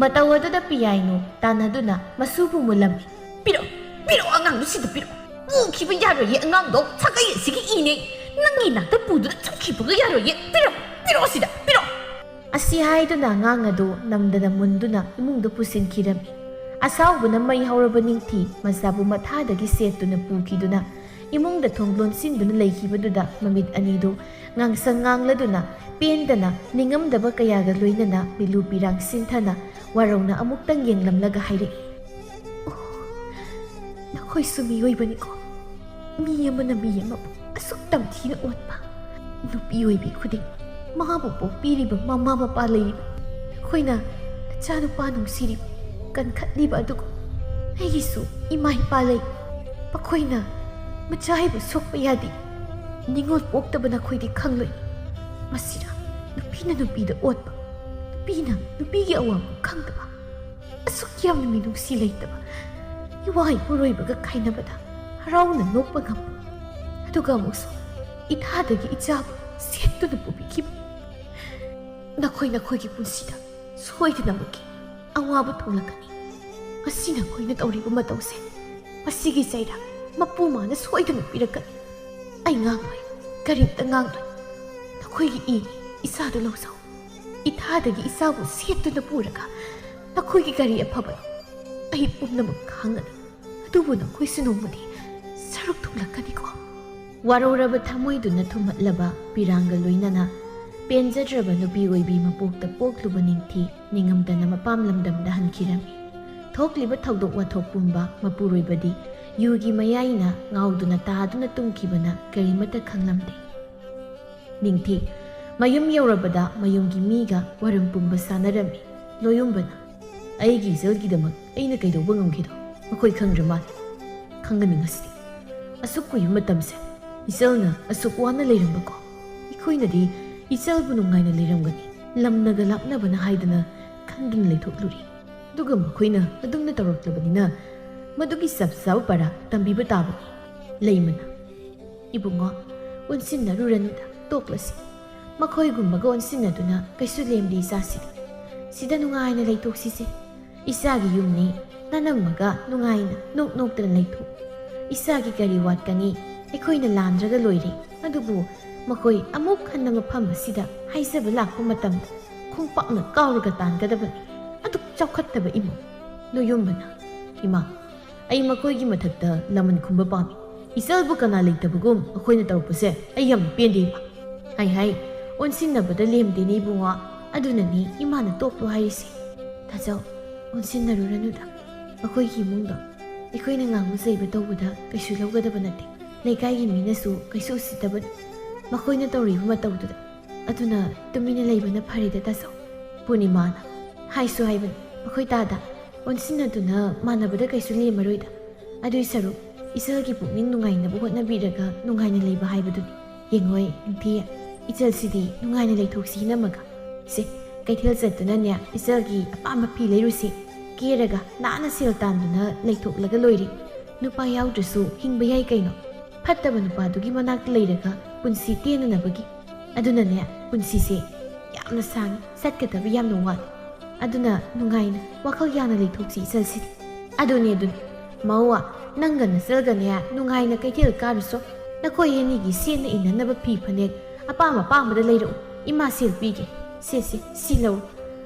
ꯃꯇꯧ ꯑꯗꯨꯗ ꯄꯤꯌꯥꯏꯅꯨ ꯇꯥꯟꯅꯗꯨꯅ ꯃꯁꯨꯕꯨ ꯃꯨꯜꯂꯝꯃꯤ ꯄꯤꯔꯛꯑꯣ ꯑꯉꯥꯡꯗꯣ ꯁꯤꯗ ꯄꯤꯔꯛꯑꯣ ꯄꯨꯈꯤꯕ ꯌꯥꯔꯣꯏꯌꯦ ꯑꯉꯥꯡꯗꯣ ꯁꯥꯒꯩ ꯑꯁꯤꯒꯤ ꯏꯅꯦ ꯅꯪꯒꯤ ꯅꯥꯛꯇ ꯄꯨꯗꯨꯅ ꯆꯠꯈꯤꯕꯒ ꯌꯥꯔꯣꯏꯌꯦ ꯄꯤꯔꯛꯑꯣ ꯁꯤꯗ ꯄꯤꯔꯛꯑꯣ ꯑꯁꯤ ꯍꯥꯏꯗꯨꯅ ꯑꯉꯥꯡ ꯑꯗꯨ ꯅꯝꯗꯅ ꯃꯨꯟꯗꯨꯅ ꯏꯃꯨꯡꯗ ꯄꯨꯁꯤꯟꯈꯤꯔꯝꯃꯤ ꯑꯁꯥꯎꯕꯅ ꯃꯩ ꯍꯧꯔꯕ ꯅꯤꯡꯊꯤ ꯃꯆꯥꯕꯨ ꯃꯊꯥꯗꯒꯤ ꯁꯦꯠꯇꯨꯅ ꯄꯨꯈꯤꯗꯨꯅ ꯏꯃꯨꯡꯗ ꯊꯣꯡ ꯂꯣꯟꯁꯤꯟꯗꯨꯅ ꯂꯩꯈꯤꯕꯗꯨꯗ ꯃꯃꯤꯠ ꯑꯅꯤꯗꯨ ꯉꯥꯡꯁꯪ ꯉꯥꯡꯂꯗꯨꯅ ꯄꯦꯟꯗꯅ ꯅꯤꯡꯉꯝꯗꯕ ꯀꯌꯥꯒ ꯂꯣꯏꯅꯅ ꯄꯤꯂꯨ ꯄꯤꯔꯥꯡ ꯁꯤꯟꯊꯅ ꯋꯥꯔꯧꯅ ꯑꯃꯨꯛꯇꯪ ꯌꯦꯡꯂꯝꯂꯒ ꯍꯥꯏꯔꯛꯏ ꯅꯈꯣꯏꯁꯨ ꯃꯤꯑꯣꯏꯕꯅꯤꯀꯣ ꯃꯤ ꯑꯃꯅ ꯃꯤ ꯑꯃꯕꯨ ꯑꯁꯨꯛ ꯇꯝꯊꯤꯅ ꯑꯣꯠꯄ ꯅꯨꯄꯤ ꯑꯣꯏꯕꯤ ꯈꯨꯗꯤꯡ ꯃꯥꯕꯨ ꯄꯣꯛꯄꯤꯔꯤꯕ ꯃꯃꯥ ꯃꯄꯥ ꯂꯩꯔꯤꯕ ꯑꯩꯈꯣꯏꯅ ꯅꯆꯥꯅꯨꯄꯥ ꯅꯨꯡꯁꯤꯔꯤꯕ ꯀꯟꯈꯠꯂꯤꯕ ꯑꯗꯨꯒ ꯑꯩꯒꯤꯁꯨ ꯏꯃꯥ ꯏꯄꯥ ꯂꯩ ꯃꯈꯣꯏꯅ ꯃꯆꯥꯕꯨ ꯁꯣꯛꯄ ꯌꯥꯗꯦ ꯅꯤꯡꯉꯣꯜ ꯄꯣꯛꯇꯕ ꯅꯈꯣꯏꯗꯤ ꯈꯪꯂꯣꯏ ꯃꯁꯤꯔ ꯅꯨꯄꯤꯅ ꯅꯨꯄꯤꯗ ꯑꯣꯠꯄ ꯅꯨꯄꯤꯅ ꯅꯨꯄꯤꯒꯤ ꯑꯋꯥꯕ ꯈꯪꯗꯕ ꯑꯁꯨꯛ ꯌꯥꯝꯅ ꯃꯤꯅꯨꯡꯁꯤ ꯂꯩꯇꯕ ꯏꯋꯥ ꯏꯄꯨꯔꯣꯏꯕꯒ ꯈꯥꯏꯅꯕꯗ ꯍꯔꯥꯎꯅ ꯅꯣꯛꯄ ꯉꯝꯕ ꯑꯗꯨꯒ ꯑꯃꯨꯛꯁꯨ ꯏꯊꯥꯗꯒꯤ ꯏꯆꯥꯕꯨ ꯁꯦꯠꯇꯨꯅ ꯄꯨꯕꯤꯈꯤꯕ ꯅꯈꯣꯏꯒꯤ ꯄꯨꯟꯁꯤꯗ ꯁꯣꯏꯗꯅꯃꯛꯀꯤ ꯑꯋꯥꯕ ꯊꯣꯛꯂꯛꯀꯅꯤ ꯃꯁꯤ ꯅꯈꯣꯏꯅ ꯇꯧꯔꯤꯕ ꯃꯇꯧꯁꯦ ꯃꯁꯤꯒꯤ ꯆꯩꯔꯥꯛ ꯃꯄꯨ ꯃꯥꯅ ꯁꯣꯏꯗꯅ ꯄꯤꯔꯛꯀꯅꯤ ꯑꯩ ꯉꯥꯡꯂꯣꯏ ꯀꯔꯤꯝꯇ ꯉꯥꯡꯂꯣꯏ ꯅꯈꯣꯏꯒꯤ ꯏꯅꯤ ꯏꯆꯥꯗꯨ ꯂꯧꯖꯧ ꯏꯊꯥꯗꯒꯤ ꯏꯆꯥꯕꯨ ꯁꯦꯠꯇꯨꯅ ꯄꯨꯔꯒ ꯅꯈꯣꯏꯒꯤ ꯀꯔꯤ ꯑꯐꯕꯅꯣ ꯑꯩ ꯄꯨꯝꯅꯃꯛ ꯈꯪꯒꯅꯤ ꯑꯗꯨꯕꯨ ꯅꯈꯣꯏꯁꯨ ꯅꯣꯡꯃꯗꯤ ꯁꯔꯨꯛ ꯊꯣꯛꯂꯛꯀꯅꯤꯀꯣ ꯋꯥꯔꯧꯔꯕ ꯊꯃꯣꯏꯗꯨꯅ ꯊꯨꯝꯍꯠꯂꯕ ꯄꯤꯔꯥꯡꯒ ꯂꯣꯏꯅꯅ ꯄꯦꯟꯖꯗ꯭ꯔꯕ ꯅꯨꯄꯤ ꯑꯣꯏꯕꯤ ꯃꯄꯣꯛꯇ ꯄꯣꯛꯂꯨꯕ ꯅꯤꯡꯊꯤ ꯅꯤꯡꯉꯝꯗꯅ ꯃꯄꯥꯝ ꯂꯝꯗꯝꯗ ꯍꯟꯈꯤꯔꯝꯃꯤ ꯊꯣꯛꯂꯤꯕ ꯊꯧꯗꯣꯛ ꯋꯥꯊꯣꯛ ꯄꯨꯝꯕ ꯃꯄꯨꯔꯣꯏꯕꯗꯤ ꯌꯨꯒꯤ ꯃꯌꯥꯏꯅ ꯉꯥꯎꯗꯨꯅ ꯇꯥꯗꯨꯅ ꯇꯨꯝꯈꯤꯕꯅ ꯀꯔꯤꯃꯠꯇ ꯈꯪꯂꯝꯗꯦ ꯅꯤꯡꯊꯤ ꯃꯌꯨꯝ ꯌꯧꯔꯕꯗ ꯃꯌꯨꯝꯒꯤ ꯃꯤꯒ ꯋꯥꯔꯝ ꯄꯨꯝꯕ ꯁꯥꯟꯅꯔꯝꯃꯤ ꯂꯣꯌꯨꯝꯕꯅ ꯑꯩꯒꯤ ꯏꯆꯜꯒꯤꯗꯃꯛ ꯑꯩꯅ ꯀꯩꯗꯧꯕ ꯉꯝꯈꯤꯗꯣ ꯃꯈꯣꯏ ꯈꯪꯗ꯭ꯔ ꯃꯥꯜꯂꯦ ꯈꯪꯒꯅꯤ ꯉꯁꯤꯗꯤ ꯑꯁꯨꯛ ꯀꯨꯏꯕ ꯃꯇꯝꯁꯦ ꯏꯆꯜꯅ ꯑꯁꯨꯛ ꯋꯥꯅ ꯂꯩꯔꯝꯕꯀꯣ ꯑꯩꯈꯣꯏꯅꯗꯤ ꯏꯆꯜꯕꯨ ꯅꯨꯡꯉꯥꯏꯅ ꯂꯩꯔꯝꯒꯅꯤ ꯂꯝꯅꯒ ꯂꯥꯞꯅꯕꯅ ꯍꯥꯏꯗꯅ ꯈꯟꯗꯨꯅ ꯂꯩꯊꯣꯛꯂꯨꯔꯤ ꯑꯗꯨꯒ ꯃꯈꯣꯏꯅ ꯑꯗꯨꯝꯅ ꯇꯧꯔꯛꯂꯕꯅꯤꯅ ꯃꯗꯨꯒꯤ ꯆꯞ ꯆꯥꯕ ꯄꯔꯥ ꯇꯝꯕꯤꯕ ꯇꯥꯕꯅꯤ ꯂꯩꯃꯅ ꯏꯕꯨꯡꯉꯣ ꯑꯣꯟꯁꯤꯟꯅꯔꯨꯔꯅꯨꯗ ꯇꯣꯛꯂꯁꯤ ꯃꯈꯣꯏꯒꯨꯝꯕꯒ ꯑꯣꯟꯁꯤꯟꯅꯗꯨꯅ ꯀꯩꯁꯨ ꯂꯦꯝꯗꯦ ꯏꯆꯥꯁꯤꯗꯤ ꯁꯤꯗ ꯅꯨꯡꯉꯥꯏꯅ ꯂꯩꯊꯣꯛꯁꯤꯁꯦ ꯏꯁꯥꯒꯤ ꯌꯨꯝꯅꯤ ꯅꯅꯝꯃꯒ ꯅꯨꯡꯉꯥꯏꯅ ꯅꯣꯛꯅꯣꯛꯇꯅ ꯂꯩꯊꯣꯛ ꯏꯁꯥꯒꯤ ꯀꯔꯤ ꯋꯥꯠꯀꯅꯤ ꯑꯩꯈꯣꯏꯅ ꯂꯥꯟꯗ꯭ꯔꯒ ꯂꯣꯏꯔꯦ ꯑꯗꯨꯕꯨ ꯃꯈꯣꯏ ꯑꯃꯨꯛ ꯍꯟꯅ ꯃꯐꯝ ꯑꯁꯤꯗ ꯍꯥꯏꯖꯕ ꯂꯥꯛꯄ ꯃꯇꯝꯗ ꯈꯣꯡꯄꯥꯛꯅ ꯀꯥꯎꯔꯒ ꯇꯥꯟꯒꯗꯕꯅꯤ ꯑꯗꯨꯛ ꯆꯥꯎꯈꯠꯇꯕ ꯏꯃꯨꯡ ꯅꯣꯌꯨꯝꯕꯅ ꯏꯃꯥ ꯑꯩ ꯃꯈꯣꯏꯒꯤ ꯃꯊꯛꯇ ꯂꯃꯟ ꯈꯨꯝꯕ ꯄꯥꯝꯃꯤ ꯏꯆꯜꯕꯨ ꯀꯅꯥ ꯂꯩꯇꯕꯒꯨꯝ ꯑꯩꯈꯣꯏꯅ ꯇꯧꯔꯛꯄꯁꯦ ꯑꯩ ꯌꯥꯝ ꯄꯦꯟꯗꯦ ꯏꯃꯥ ꯍꯥꯏ ꯑꯣꯟꯁꯤꯟꯅꯕꯗ ꯂꯦꯝꯗꯦꯅꯦ ꯏꯕꯨꯡꯉꯣ ꯑꯗꯨꯅꯅꯤ ꯏꯃꯥꯅ ꯇꯣꯛꯂꯣ ꯍꯥꯏꯔꯤꯁꯦ ꯊꯥꯖꯧ ꯑꯣꯟꯁꯤꯟꯅꯔꯨꯔꯅꯨꯗ ꯑꯩꯈꯣꯏꯒꯤ ꯏꯃꯨꯡꯗꯣ ꯑꯩꯈꯣꯏꯅ ꯉꯥꯡꯕ ꯆꯩꯕ ꯇꯧꯕꯗ ꯀꯩꯁꯨ ꯂꯧꯒꯗꯕ ꯅꯠꯇꯦ ꯂꯩꯀꯥꯏꯒꯤ ꯃꯤꯅꯁꯨ ꯀꯩꯁꯨ ꯎꯁꯤꯠꯇꯕꯅꯤ ꯃꯈꯣꯏꯅ ꯇꯧꯔꯤꯕ ꯃꯇꯧꯗꯨꯗ ꯑꯗꯨꯅ ꯇꯨꯃꯤꯟꯅ ꯂꯩꯕꯅ ꯐꯔꯦꯗ ꯇꯥꯖꯧ ꯄꯨꯔꯅꯤꯃꯥꯅ ꯍꯥꯏꯁꯨ ꯍꯥꯏꯕꯅꯤ ꯑꯩꯈꯣꯏ ꯇꯥꯗ ꯑꯣꯟꯁꯤꯟꯅꯗꯨꯅ ꯃꯥꯟꯅꯕꯗ ꯀꯩꯁꯨ ꯂꯦꯝꯃꯔꯣꯏꯗ ꯑꯗꯨꯏ ꯁꯔꯨꯛ ꯏꯆꯜꯒꯤ ꯄꯨꯛꯅꯤꯡ ꯅꯨꯡꯉꯥꯏꯅꯕ ꯍꯣꯠꯅꯕꯤꯔꯒ ꯅꯨꯡꯉꯥꯏꯅ ꯂꯩꯕ ꯍꯥꯏꯕꯗꯨꯅꯤ ꯌꯦꯡꯉꯣꯏ ꯅꯤꯡꯊꯤ ꯏꯆꯜꯁꯤꯗꯤ ꯅꯨꯡꯉꯥꯏꯅ ꯂꯩꯊꯣꯛꯁꯤ ꯅꯝꯃꯒ ꯁꯦ ꯀꯩꯊꯦꯜ ꯆꯠꯇꯨꯅꯅꯦ ꯏꯆꯜꯒꯤ ꯑꯄꯥꯝꯕ ꯐꯤ ꯂꯩꯔꯨꯁꯤ ꯀꯦꯔꯒ ꯅꯥꯟꯅ ꯁꯦꯜ ꯇꯥꯟꯗꯨꯅ ꯂꯩꯊꯣꯛꯂꯒ ꯂꯣꯏꯔꯦ ꯅꯨꯄꯥ ꯌꯥꯎꯗ꯭ꯔꯁꯨ ꯍꯤꯡꯕ ꯌꯥꯏ ꯀꯩꯅꯣ ꯐꯠꯇꯕ ꯅꯨꯄꯥꯗꯨꯒꯤ ꯃꯅꯥꯛꯇ ꯂꯩꯔꯒ ꯄꯨꯟꯁꯤ ꯇꯦꯟꯅꯅꯕꯒꯤ ꯑꯗꯨꯅꯅꯦ ꯄꯨꯟꯁꯤꯁꯦ ꯌꯥꯝꯅ ꯁꯥꯡꯉꯤ ꯆꯠꯀꯗꯕ ꯌꯥꯝꯅ ꯋꯥꯠꯂꯤ ꯑꯗꯨꯅ ꯅꯨꯡꯉꯥꯏꯅ ꯋꯥꯈꯜ ꯌꯥꯡꯅ ꯂꯩꯊꯣꯛꯁꯤ ꯏꯆꯜꯁꯤꯗꯤ ꯑꯗꯨꯅꯤ ꯃꯧꯋꯥ ꯅꯪꯒ ꯅꯆꯜꯒꯅꯦ ꯅꯨꯡꯉꯥꯏꯅ ꯀꯩꯊꯦꯜ ꯀꯥꯔꯨꯁꯣ ꯅꯈꯣꯏ ꯑꯅꯤꯒꯤ ꯁꯦꯠꯅ ꯏꯟꯅꯅꯕ ꯐꯤ ꯐꯅꯦꯛ ꯑꯄꯥꯝꯕꯗ ꯂꯩꯔꯛꯎ ꯏꯃꯥ ꯁꯦꯜ ꯄꯤꯒꯦ ꯁꯤ ꯂꯧ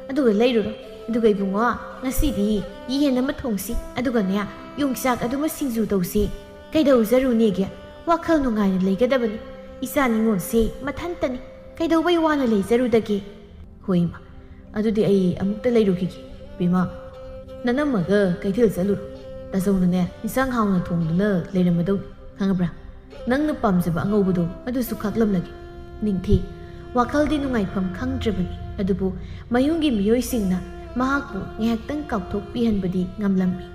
ꯑꯗꯨꯒ ꯂꯩꯔꯨꯔꯣ ꯑꯗꯨꯒ ꯏꯕꯨꯡꯉꯣ ꯉꯁꯤꯗꯤ ꯌꯦꯟ ꯑꯃ ꯊꯣꯡꯁꯤ ꯑꯗꯨꯒꯅꯦ ꯌꯣꯡꯆꯥꯛ ꯑꯗꯨꯃ ꯁꯤꯡꯖꯨ ꯇꯧꯁꯤ ꯀꯩꯗꯧꯖꯔꯨꯅꯦꯒꯦ ꯋꯥꯈꯜ ꯅꯨꯡꯉꯥꯏꯅ ꯂꯩꯒꯗꯕꯅꯤ ꯏꯆꯥ ꯅꯤꯉꯣꯜꯁꯦ ꯃꯊꯟꯇꯅꯤ ꯀꯩꯗꯧꯕꯩ ꯋꯥꯅ ꯂꯩꯖꯔꯨꯗꯒꯦ ꯍꯣꯏ ꯏꯃꯥ ꯑꯗꯨꯗꯤ ꯑꯩ ꯑꯃꯨꯛꯇ ꯂꯩꯔꯨꯈꯤꯒꯦ ꯕꯦꯝꯃ ꯅꯅꯝꯃꯒ ꯀꯩꯊꯦꯜ ꯆꯠꯂꯨꯔꯣ ꯇꯥꯆꯧꯅꯅꯦ ꯏꯟꯁꯥꯡ ꯍꯥꯎꯅ ꯊꯣꯡꯗꯨꯅ ꯂꯩꯔꯝꯃꯗꯧꯅꯤ ꯈꯪꯉꯕ꯭ꯔꯥ ꯅꯪꯅ ꯄꯥꯝꯖꯕ ꯑꯉꯧꯕꯗꯣ ꯑꯗꯨꯁꯨ ꯈꯥꯛꯂꯝꯂꯒꯦ ꯅꯤꯡꯊꯤ ꯋꯥꯈꯜꯗꯤ ꯅꯨꯡꯉꯥꯏꯐꯝ ꯈꯪꯗ꯭ꯔꯕꯅꯤ ꯑꯗꯨꯕꯨ ꯃꯌꯨꯝꯒꯤ ꯃꯤꯑꯣꯏꯁꯤꯡꯅ ꯃꯍꯥꯛꯄꯨ ꯉꯥꯏꯍꯥꯛꯇꯪ ꯀꯥꯎꯊꯣꯛꯄꯤꯍꯟꯕꯗꯤ ꯉꯝꯂꯝꯃꯤ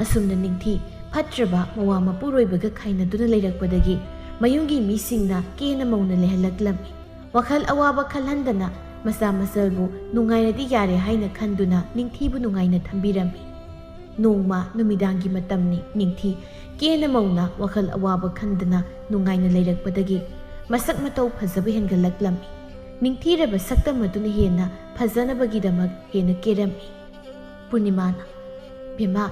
ꯑꯁꯨꯝꯅ ꯅꯤꯡꯊꯤ ꯐꯠꯇ꯭ꯔꯕ ꯃꯋꯥ ꯃꯄꯨꯔꯣꯏꯕꯒ ꯈꯥꯏꯅꯗꯨꯅ ꯂꯩꯔꯛꯄꯗꯒꯤ ꯃꯌꯨꯝꯒꯤ ꯃꯤꯁꯤꯡꯅ ꯀꯦꯅ ꯃꯧꯅ ꯂꯩꯍꯜꯂꯛꯂꯝꯃꯤ ꯋꯥꯈꯜ ꯑꯋꯥꯕ ꯈꯜꯍꯟꯗꯅ ꯃꯆꯥ ꯃꯆꯜꯕꯨ ꯅꯨꯡꯉꯥꯏꯔꯗꯤ ꯌꯥꯔꯦ ꯍꯥꯏꯅ ꯈꯟꯗꯨꯅ ꯅꯤꯡꯊꯤꯕꯨ ꯅꯨꯡꯉꯥꯏꯅ ꯊꯝꯕꯤꯔꯝꯃꯤ ꯅꯣꯡꯃ ꯅꯨꯃꯤꯗꯥꯡꯒꯤ ꯃꯇꯝꯅꯤ ꯅꯤꯡꯊꯤ ꯀꯦꯅ ꯃꯧꯅ ꯋꯥꯈꯜ ꯑꯋꯥꯕ ꯈꯟꯗꯅ ꯅꯨꯡꯉꯥꯏꯅ ꯂꯩꯔꯛꯄꯗꯒꯤ ꯃꯁꯛ ꯃꯇꯧ ꯐꯖꯕ ꯍꯦꯟꯒꯠꯂꯛꯂꯝꯃꯤ ꯅꯤꯡꯊꯤꯔꯕ ꯁꯛꯇꯝ ꯑꯗꯨꯅ ꯍꯦꯟꯅ ꯐꯖꯅꯕꯒꯤꯗꯃꯛ ꯍꯦꯟꯅ ꯀꯦꯔꯝꯃꯤ ꯄꯨꯔꯅꯤꯃꯥꯅ ꯕꯦꯝꯃ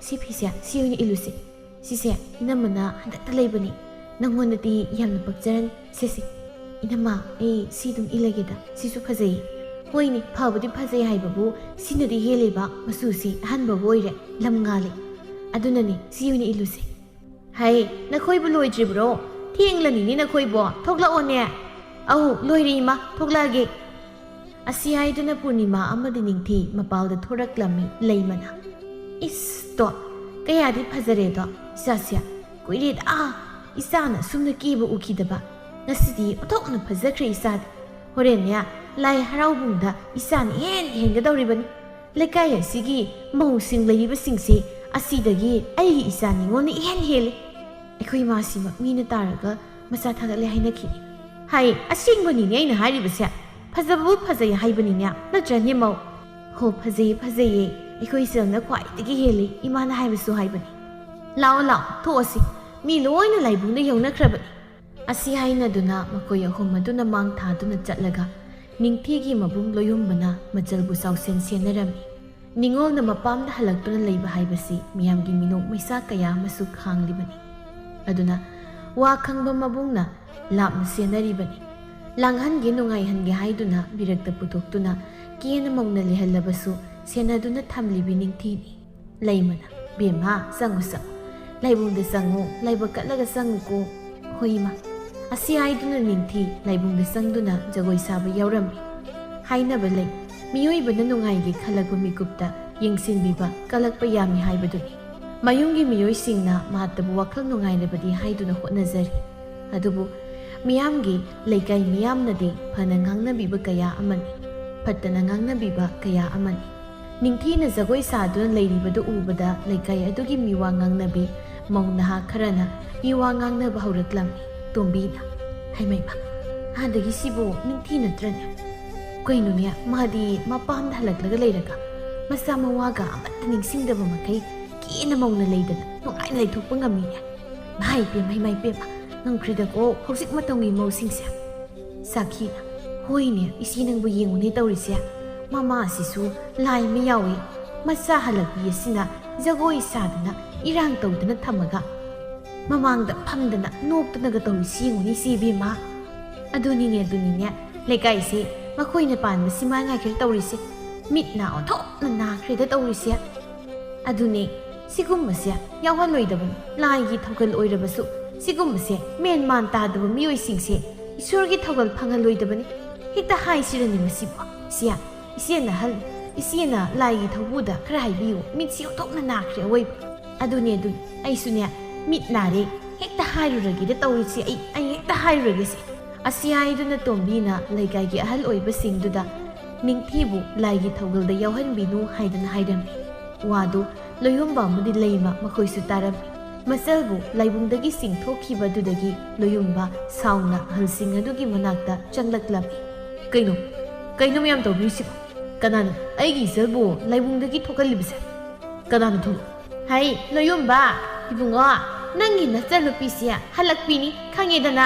ꯁꯤ ꯐꯤꯁꯦ ꯁꯤ ꯑꯣꯏꯅ ꯏꯜꯂꯨꯁꯤ ꯁꯤꯁꯦ ꯏꯅꯝꯃꯅ ꯍꯟꯗꯛꯇ ꯂꯩꯕꯅꯤ ꯅꯪꯉꯣꯟꯗꯗꯤ ꯌꯥꯝꯅ ꯄꯛꯆꯔꯅꯤ ꯁꯤꯏꯅꯝꯃ ꯑꯩ ꯁꯤ ꯑꯗꯨꯝ ꯏꯜꯂꯒꯦꯗ ꯁꯤꯁꯨ ꯐꯖꯩ ꯍꯣꯏꯅꯦ ꯐꯕꯨꯗꯤ ꯐꯖꯩ ꯍꯥꯏꯕꯕꯨ ꯁꯤꯅꯗꯤ ꯍꯦꯜꯂꯤꯕ ꯃꯆꯨꯁꯤ ꯑꯍꯟꯕꯕꯨ ꯑꯣꯏꯔꯦ ꯂꯝ ꯉꯥꯜꯂꯤ ꯑꯗꯨꯅꯅꯤ ꯁꯤ ꯑꯣꯏꯅ ꯏꯜꯂꯨꯁꯤ ꯍꯥꯏ ꯅꯈꯣꯏꯕꯨ ꯂꯣꯏꯗ꯭ꯔꯤꯕ꯭ꯔꯣ ꯊꯦꯡꯂꯅꯤꯅꯦ ꯅꯈꯣꯏꯕꯣ ꯊꯣꯛꯂꯛꯑꯣꯅꯦ ꯑꯧ ꯂꯣꯏꯔꯦ ꯏꯃꯥ ꯊꯣꯛꯂꯛꯑꯒꯦ ꯑꯁꯤ ꯍꯥꯏꯗꯨꯅ ꯄꯨꯔꯅꯤꯃꯥ ꯑꯃꯗꯤ ꯅꯤꯡꯊꯤ ꯃꯄꯥꯜꯗ ꯊꯣꯔꯛꯂꯝꯃꯤ ꯂꯩꯃꯅ ꯏꯁꯇꯣ ꯀꯌꯥꯗꯤ ꯐꯖꯔꯦꯗꯣ ꯏꯆꯥꯁꯦ ꯀꯨꯏꯔꯦꯗ ꯏꯆꯥꯅ ꯑꯁꯨꯝꯅ ꯀꯦꯕ ꯎꯈꯤꯗꯕ ꯉꯁꯤꯗꯤ ꯑꯣꯟꯊꯣꯛꯅ ꯐꯖꯈ꯭ꯔꯦ ꯏꯆꯥꯗꯤ ꯍꯣꯔꯦꯟꯅꯦ ꯂꯥꯏ ꯍꯔꯥꯎꯕꯨꯡꯗ ꯏꯆꯥꯅ ꯍꯦꯟꯒꯗꯧꯔꯤꯕꯅꯤ ꯂꯩꯀꯥꯏ ꯑꯁꯤꯒꯤ ꯃꯧꯁꯤꯡ ꯂꯩꯔꯤꯕꯁꯤꯡꯁꯦ ꯑꯁꯤꯗꯒꯤ ꯑꯩꯒꯤ ꯏꯆꯥ ꯅꯤꯉꯣꯜꯅ ꯏꯍꯦꯟ ꯍꯦꯜꯂꯤ ꯑꯩꯈꯣꯏ ꯏꯃꯥꯁꯤꯃꯛ ꯃꯤꯅ ꯇꯥꯔꯒ ꯃꯆꯥ ꯊꯥꯒꯠꯂꯦ ꯍꯥꯏꯅꯈꯤꯅꯤ ꯍꯥꯏ ꯑꯁꯦꯡꯕꯅꯤꯅꯦ ꯑꯩꯅ ꯍꯥꯏꯔꯤꯕꯁꯦ ꯐꯖꯕꯕꯨ ꯐꯖꯩ ꯍꯥꯏꯕꯅꯤꯅꯦ ꯅꯠꯇ꯭ꯔꯅꯦ ꯃꯧ ꯍꯣ ꯐꯖꯩꯌꯦ ꯑꯩꯈꯣꯏ ꯏꯆꯜꯅ ꯈ꯭ꯋꯥꯏꯗꯒꯤ ꯍꯦꯜꯂꯤ ꯏꯃꯥꯅ ꯍꯥꯏꯕꯁꯨ ꯍꯥꯏꯕꯅꯤ ꯂꯥꯛꯑꯣ ꯊꯣꯛꯑꯁꯤ ꯃꯤ ꯂꯣꯏꯅ ꯂꯥꯏꯕꯨꯡꯗ ꯌꯧꯅꯈ꯭ꯔꯕꯅꯤ ꯑꯁꯤ ꯍꯥꯏꯅꯗꯨꯅ ꯃꯈꯣꯏ ꯑꯍꯨꯝ ꯑꯗꯨꯅ ꯃꯥꯡ ꯊꯥꯗꯨꯅ ꯆꯠꯂꯒ ꯅꯤꯡꯊꯤꯒꯤ ꯃꯕꯨꯡ ꯂꯣꯌꯨꯝꯕꯅ ꯃꯆꯜꯕꯨ ꯆꯥꯎꯁꯦꯟ ꯁꯦꯟꯅꯔꯝꯃꯤ ꯅꯤꯡꯉꯣꯜꯅ ꯃꯄꯥꯝꯗ ꯍꯜꯂꯛꯇꯨꯅ ꯂꯩꯕ ꯍꯥꯏꯕꯁꯤ ꯃꯤꯌꯥꯝꯒꯤ ꯃꯤꯅꯣꯛ ꯃꯩꯁꯥ ꯀꯌꯥ ꯑꯃꯁꯨ ꯈꯥꯡꯂꯤꯕꯅꯤ ꯑꯗꯨꯅ ꯋꯥ ꯈꯪꯕ ꯃꯕꯨꯡꯅ ꯂꯥꯞꯅ ꯁꯦꯟꯅꯔꯤꯕꯅꯤ ꯂꯥꯡꯍꯟꯒꯦ ꯅꯨꯡꯉꯥꯏꯍꯟꯒꯦ ꯍꯥꯏꯗꯨꯅ ꯕꯤꯔꯛꯇ ꯄꯨꯊꯣꯛꯇꯨꯅ ꯀꯦꯅ ꯃꯧꯅ ꯂꯩꯍꯜꯂꯕꯁꯨ ꯁꯦꯟꯅꯗꯨꯅ ꯊꯝꯂꯤꯕꯤ ꯅꯤꯡꯊꯤꯅꯤ ꯂꯩꯃꯅ ꯕꯦꯝꯃ ꯆꯪꯉꯨ ꯂꯥꯏꯕꯨꯡꯗ ꯆꯪꯉꯨ ꯂꯥꯏꯕꯛ ꯀꯠꯂꯒ ꯆꯪꯉꯨꯀꯣ ꯍꯣꯏ ꯏꯃꯥ ꯑꯁꯤ ꯍꯥꯏꯗꯨꯅ ꯅꯤꯡꯊꯤ ꯂꯥꯏꯕꯨꯡꯗ ꯆꯪꯗꯨꯅ ꯖꯒꯣꯏ ꯁꯥꯕ ꯌꯥꯎꯔꯝꯃꯤ ꯍꯥꯏꯅꯕ ꯂꯩ ꯃꯤꯑꯣꯏꯕꯅ ꯅꯨꯡꯉꯥꯏꯒꯦ ꯈꯜꯂꯛꯄ ꯃꯤꯀꯨꯞꯇ ꯌꯦꯡꯁꯤꯟꯕꯤꯕ ꯀꯜꯂꯛꯄ ꯌꯥꯝꯃꯤ ꯍꯥꯏꯕꯗꯨꯅꯤ ꯃꯌꯨꯝꯒꯤ ꯃꯤꯑꯣꯏꯁꯤꯡꯅ ꯃꯍꯥꯛꯇꯕꯨ ꯋꯥꯈꯜ ꯅꯨꯡꯉꯥꯏꯅꯕꯗꯤ ꯍꯥꯏꯗꯨꯅ ꯍꯣꯠꯅꯖꯔꯤ ꯑꯗꯨꯕꯨ ꯃꯤꯌꯥꯝꯒꯤ ꯂꯩꯀꯥꯏ ꯃꯤꯌꯥꯝꯅꯗꯤ ꯐꯅ ꯉꯥꯡꯅꯕꯤꯕ ꯀꯌా ꯑꯃꯅꯤ ꯐꯠꯇꯅ ꯉꯥꯡꯅꯕꯤꯕ ꯀꯌా ꯑꯃꯅꯤ ꯅꯤꯡꯊꯤꯅ ꯖꯒꯣꯏ ꯁꯥꯗꯨꯅ ꯂꯩꯔꯤꯕꯗꯨ ꯎꯕꯗ ꯂꯩꯀꯥꯏ ꯑꯗꯨꯒꯤ ꯃꯤꯋꯥ ꯉꯥꯡꯅꯕꯤ ꯃꯧ ꯅꯍꯥ ꯈꯔꯅ ꯃꯤꯋꯥ ꯉꯥꯡꯅꯕ ꯍꯧꯔꯛꯂꯝꯃꯤ ꯇꯣꯝꯕꯤꯅ ꯍꯩꯃꯩꯃ ꯑꯗꯒꯤ ꯁꯤꯕꯨ ꯅꯤꯡꯊꯤ ꯅꯠꯇ꯭ꯔꯅꯦ ꯀꯩꯅꯣꯅꯦ ꯃꯥꯗꯤ ꯃꯄꯥꯝꯗ ꯍꯜꯂꯛꯂꯒ ꯂꯩꯔꯒ ꯃꯆꯥ ꯃꯋꯥꯒ ꯑꯃꯠꯇ ꯅꯤꯡꯁꯤꯡꯗꯕ ꯃꯈꯩ ꯀꯦꯅ ꯃꯧꯅ ꯂꯩꯗꯅ ꯅꯨꯡꯉꯥꯏꯅ ꯂꯩꯊꯣꯛꯄ ꯉꯝꯃꯤꯅꯦ ꯃꯥꯏ ꯄꯦꯝꯃ ꯉꯝꯈ꯭ꯔꯦꯗꯀꯣ ꯍꯧꯖꯤꯛ ꯃꯇꯝꯒꯤ ꯃꯧꯁꯤꯡꯁꯦ ꯁꯥꯈꯤꯅ ꯍꯣꯏꯅꯦ ꯏꯆꯦ ꯅꯪꯕꯨ ꯌꯦꯡꯉꯨꯅꯦ ꯇꯧꯔꯤꯁꯦ ꯃꯃꯥ ꯑꯁꯤꯁꯨ ꯂꯥꯏ ꯑꯃ ꯌꯥꯎꯏ ꯃꯆꯥ ꯍꯜꯂꯛꯄꯤ ꯑꯁꯤꯅ ꯖꯒꯣꯏ ꯁꯥꯗꯅ ꯏꯔꯥꯡ ꯇꯧꯗꯅ ꯊꯝꯃꯒ ꯃꯃꯥꯡꯗ ꯐꯝꯗꯅ ꯅꯣꯛꯇꯅꯒ ꯇꯧꯔꯤꯁꯤ ꯌꯦꯡꯉꯨꯅꯤ ꯏꯆꯦ ꯏꯕꯦꯝꯃ ꯑꯗꯨꯅꯤꯅꯦ ꯂꯩꯀꯥꯏꯁꯦ ꯃꯈꯣꯏꯅ ꯄꯥꯟꯕꯁꯤ ꯃꯥ ꯉꯥꯏꯈ꯭ꯔꯦ ꯇꯧꯔꯤꯁꯦ ꯃꯤꯠ ꯅꯥ ꯑꯣꯟꯊꯣꯛꯅ ꯅꯥꯈ꯭ꯔꯦꯗ ꯇꯧꯔꯤꯁꯦ ꯑꯗꯨꯅꯦ ꯁꯤꯒꯨꯝꯕꯁꯦ ꯌꯥꯎꯍꯜꯂꯣꯏꯗꯕꯅꯤ ꯂꯥꯏꯒꯤ ꯊꯧꯒꯜ ꯑꯣꯏꯔꯕꯁꯨ ꯁꯤꯒꯨꯝꯕꯁꯦ ꯃꯦꯟ ꯃꯥꯟ ꯇꯥꯗꯕ ꯃꯤꯑꯣꯏꯁꯤꯡꯁꯦ ꯏꯁꯣꯔꯒꯤ ꯊꯧꯒꯜ ꯐꯪꯍꯜꯂꯣꯏꯗꯕꯅꯤ ꯍꯦꯛꯇ ꯍꯥꯏꯁꯤꯔꯅꯤ ꯃꯁꯤꯕꯨ ꯏꯆꯦꯅ ꯏꯆꯦꯅ ꯂꯥꯏꯒꯤ ꯊꯧꯕꯨꯗ ꯈꯔ ꯍꯥꯏꯕꯤꯌꯨ ꯃꯤꯠꯁꯤ ꯑꯣꯟꯊꯣꯛꯅ ꯅꯥꯈ꯭ꯔꯦ ꯑꯋꯣꯏꯕ ꯑꯗꯨꯅꯦ ꯑꯩꯁꯨꯅꯦ ꯃꯤꯠ ꯅꯥꯔꯦ ꯍꯦꯛꯇ ꯍꯥꯏꯔꯨꯔꯒꯦꯗ ꯇꯧꯔꯤꯁꯦ ꯑꯩ ꯍꯦꯛꯇ ꯍꯥꯏꯔꯨꯔꯒꯦꯁꯦ ꯑꯁꯤ ꯍꯥꯏꯗꯨꯅ ꯇꯣꯝꯕꯤꯅ ꯂꯩꯀꯥꯏꯒꯤ ꯑꯍꯜ ꯑꯣꯏꯕꯁꯤꯡꯗꯨꯗ ꯅꯤꯡꯊꯤꯕꯨ ꯂꯥꯏꯒꯤ ꯊꯧꯒꯜꯗ ꯌꯥꯎꯍꯟꯕꯤꯅꯨ ꯍꯥꯏꯗꯅ ꯍꯥꯏꯔꯝꯃꯤ ꯋꯥꯗꯨ ꯂꯣꯌꯨꯝꯕ ꯑꯃꯗꯤ ꯂꯩꯃ ꯃꯈꯣꯏꯁꯨ ꯇꯥꯔꯝꯃꯤ ꯃꯆꯜꯕꯨ ꯂꯥꯏꯕꯨꯡꯗꯒꯤ ꯆꯤꯡꯊꯣꯛꯈꯤꯕꯗꯨꯗꯒꯤ ꯂꯣꯌꯨꯝꯕ ꯁꯥꯎꯅ ꯑꯍꯜꯁꯤꯡ ꯑꯗꯨꯒꯤ ꯃꯅꯥꯛꯇ ꯆꯪꯂꯛꯂꯝꯃꯤ ꯀꯩꯅꯣ ꯃꯌꯥꯝ ꯇꯧꯕꯤꯔꯤꯁꯤꯕꯣ ꯀꯅꯥꯅ ꯑꯩꯒꯤ ꯏꯆꯜꯕꯨ ꯂꯥꯏꯕꯨꯡꯗꯒꯤ ꯊꯣꯛꯍꯜꯂꯤꯕꯁꯦ ꯀꯅꯥꯅ ꯊꯣꯛꯂꯨ ꯍꯩ ꯂꯣꯌꯨꯝꯕ ꯏꯕꯨꯡꯉꯣ ꯅꯪꯒꯤ ꯅꯆꯜꯅꯨꯄꯤꯁꯦ ꯍꯜꯂꯛꯄꯤꯅꯤ ꯈꯪꯉꯦꯗꯅ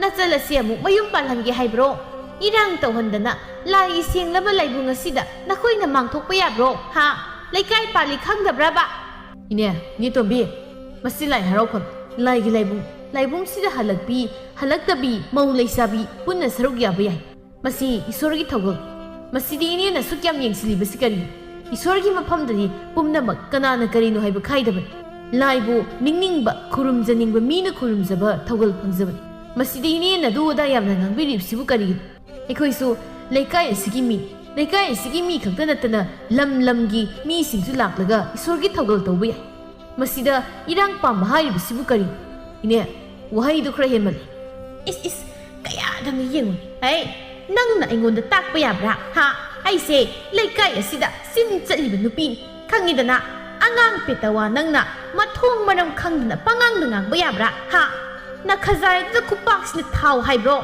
ꯅꯆꯜ ꯑꯁꯤ ꯑꯃꯨꯛ ꯃꯌꯨꯝ ꯄꯥꯜꯍꯟꯒꯦ ꯍꯥꯏꯕ꯭ꯔꯣ ꯏꯔꯥꯡ ꯇꯧꯍꯟꯗꯅ ꯂꯥꯏꯒꯤ ꯁꯦꯡꯂꯕ ꯂꯥꯏꯕꯨꯡ ꯑꯁꯤꯗ ꯅꯈꯣꯏꯅ ꯃꯥꯡꯊꯣꯛꯄ ꯌꯥꯕ꯭ꯔꯣ ꯂꯩꯀꯥꯏ ꯄꯥꯜꯂꯤ ꯈꯪꯗꯕ꯭ꯔꯕ ꯏꯅꯦ ꯇꯣꯝꯕꯤ ꯃꯁꯤ ꯂꯥꯏ ꯍꯔꯥꯎꯐꯝ ꯂꯥꯏꯒꯤ ꯂꯥꯏꯕꯨꯡꯁꯤꯗ ꯍꯜꯂꯛꯇꯕꯤ ꯃꯧ ꯂꯩꯁꯥꯕꯤ ꯄꯨꯟꯅ ꯁꯔꯨꯛ ꯌꯥꯕ ꯌꯥꯏ ꯃꯁꯤ ꯏꯁꯣꯔꯒꯤ ꯊꯧꯒꯜ ꯃꯁꯤꯗꯤ ꯏꯅꯦꯅ ꯁꯨꯛ ꯌꯥꯝ ꯌꯦꯡꯁꯤꯜꯂꯤꯕꯁꯤ ꯀꯔꯤꯅꯣ ꯏꯁꯣꯔꯒꯤ ꯃꯐꯝꯗꯗꯤ ꯄꯨꯝꯅꯃꯛ ꯀꯅꯥꯅ ꯀꯔꯤꯅꯣ ꯍꯥꯏꯕ ꯈꯥꯏꯗꯕꯅꯤ ꯂꯥꯏꯕꯨ ꯅꯤꯡꯅꯤꯡꯕ ꯈꯨꯔꯨꯝꯖꯅꯤꯡꯕ ꯃꯤꯅ ꯈꯨꯔꯨꯝꯖꯕ ꯊꯧꯒꯜ ꯐꯪꯖꯕꯅꯤ ꯃꯁꯤꯗꯤ ꯏꯅꯦꯅ ꯑꯗꯨ ꯑꯗꯥ ꯌꯥꯝꯅ ꯉꯥꯡꯕꯤꯔꯤꯕꯁꯤꯕꯨ ꯀꯔꯤꯒꯤꯅꯣ ꯑꯩꯈꯣꯏꯁꯨ ꯂꯩꯀꯥꯏ ꯑꯁꯤꯒꯤ ꯃꯤ ꯈꯛꯇ ꯅꯠꯇꯅ ꯂꯝꯒꯤ ꯃꯤꯁꯤꯡꯁꯨ ꯂꯥꯛꯂꯒ ꯏꯁꯣꯔꯒꯤ ꯊꯧꯒꯜ ꯇꯧꯕ ꯌꯥꯏ ꯃꯁꯤꯗ ꯏꯔꯥꯡ ꯄꯥꯝꯕ ꯍꯥꯏꯔꯤꯕꯁꯤꯕꯨ ꯀꯔꯤꯅꯣ ꯏꯅꯦ ꯋꯥꯍꯩꯗꯨ ꯈꯔ ꯍꯦꯟꯃꯜꯂꯦ ꯀꯌꯥꯗꯪꯅ ꯌꯦꯡꯉꯨꯅꯤ ꯅꯪꯅ ꯑꯩꯉꯣꯟꯗ ꯇꯥꯛꯄ ꯌꯥꯕ꯭ꯔꯥ ꯑꯩꯁꯦ ꯂꯩꯀꯥꯏ ꯑꯁꯤꯗ ꯆꯤꯝ ꯆꯠꯂꯤꯕ ꯅꯨꯄꯤꯅꯤ ꯈꯪꯉꯤꯗꯅ ꯑꯉꯥꯡ ꯄꯦꯇꯋꯥ ꯅꯪꯅ ꯃꯊꯣꯡ ꯃꯔꯝ ꯈꯪꯗꯅ ꯄꯉꯥꯡꯗ ꯉꯥꯡꯕ ꯌꯥꯕ꯭ꯔꯥ ꯅꯈꯖꯥꯏꯗꯨꯗ ꯈꯨꯄꯥꯛꯁꯤꯅ ꯊꯥꯎ ꯍꯥꯏꯕ꯭ꯔꯣ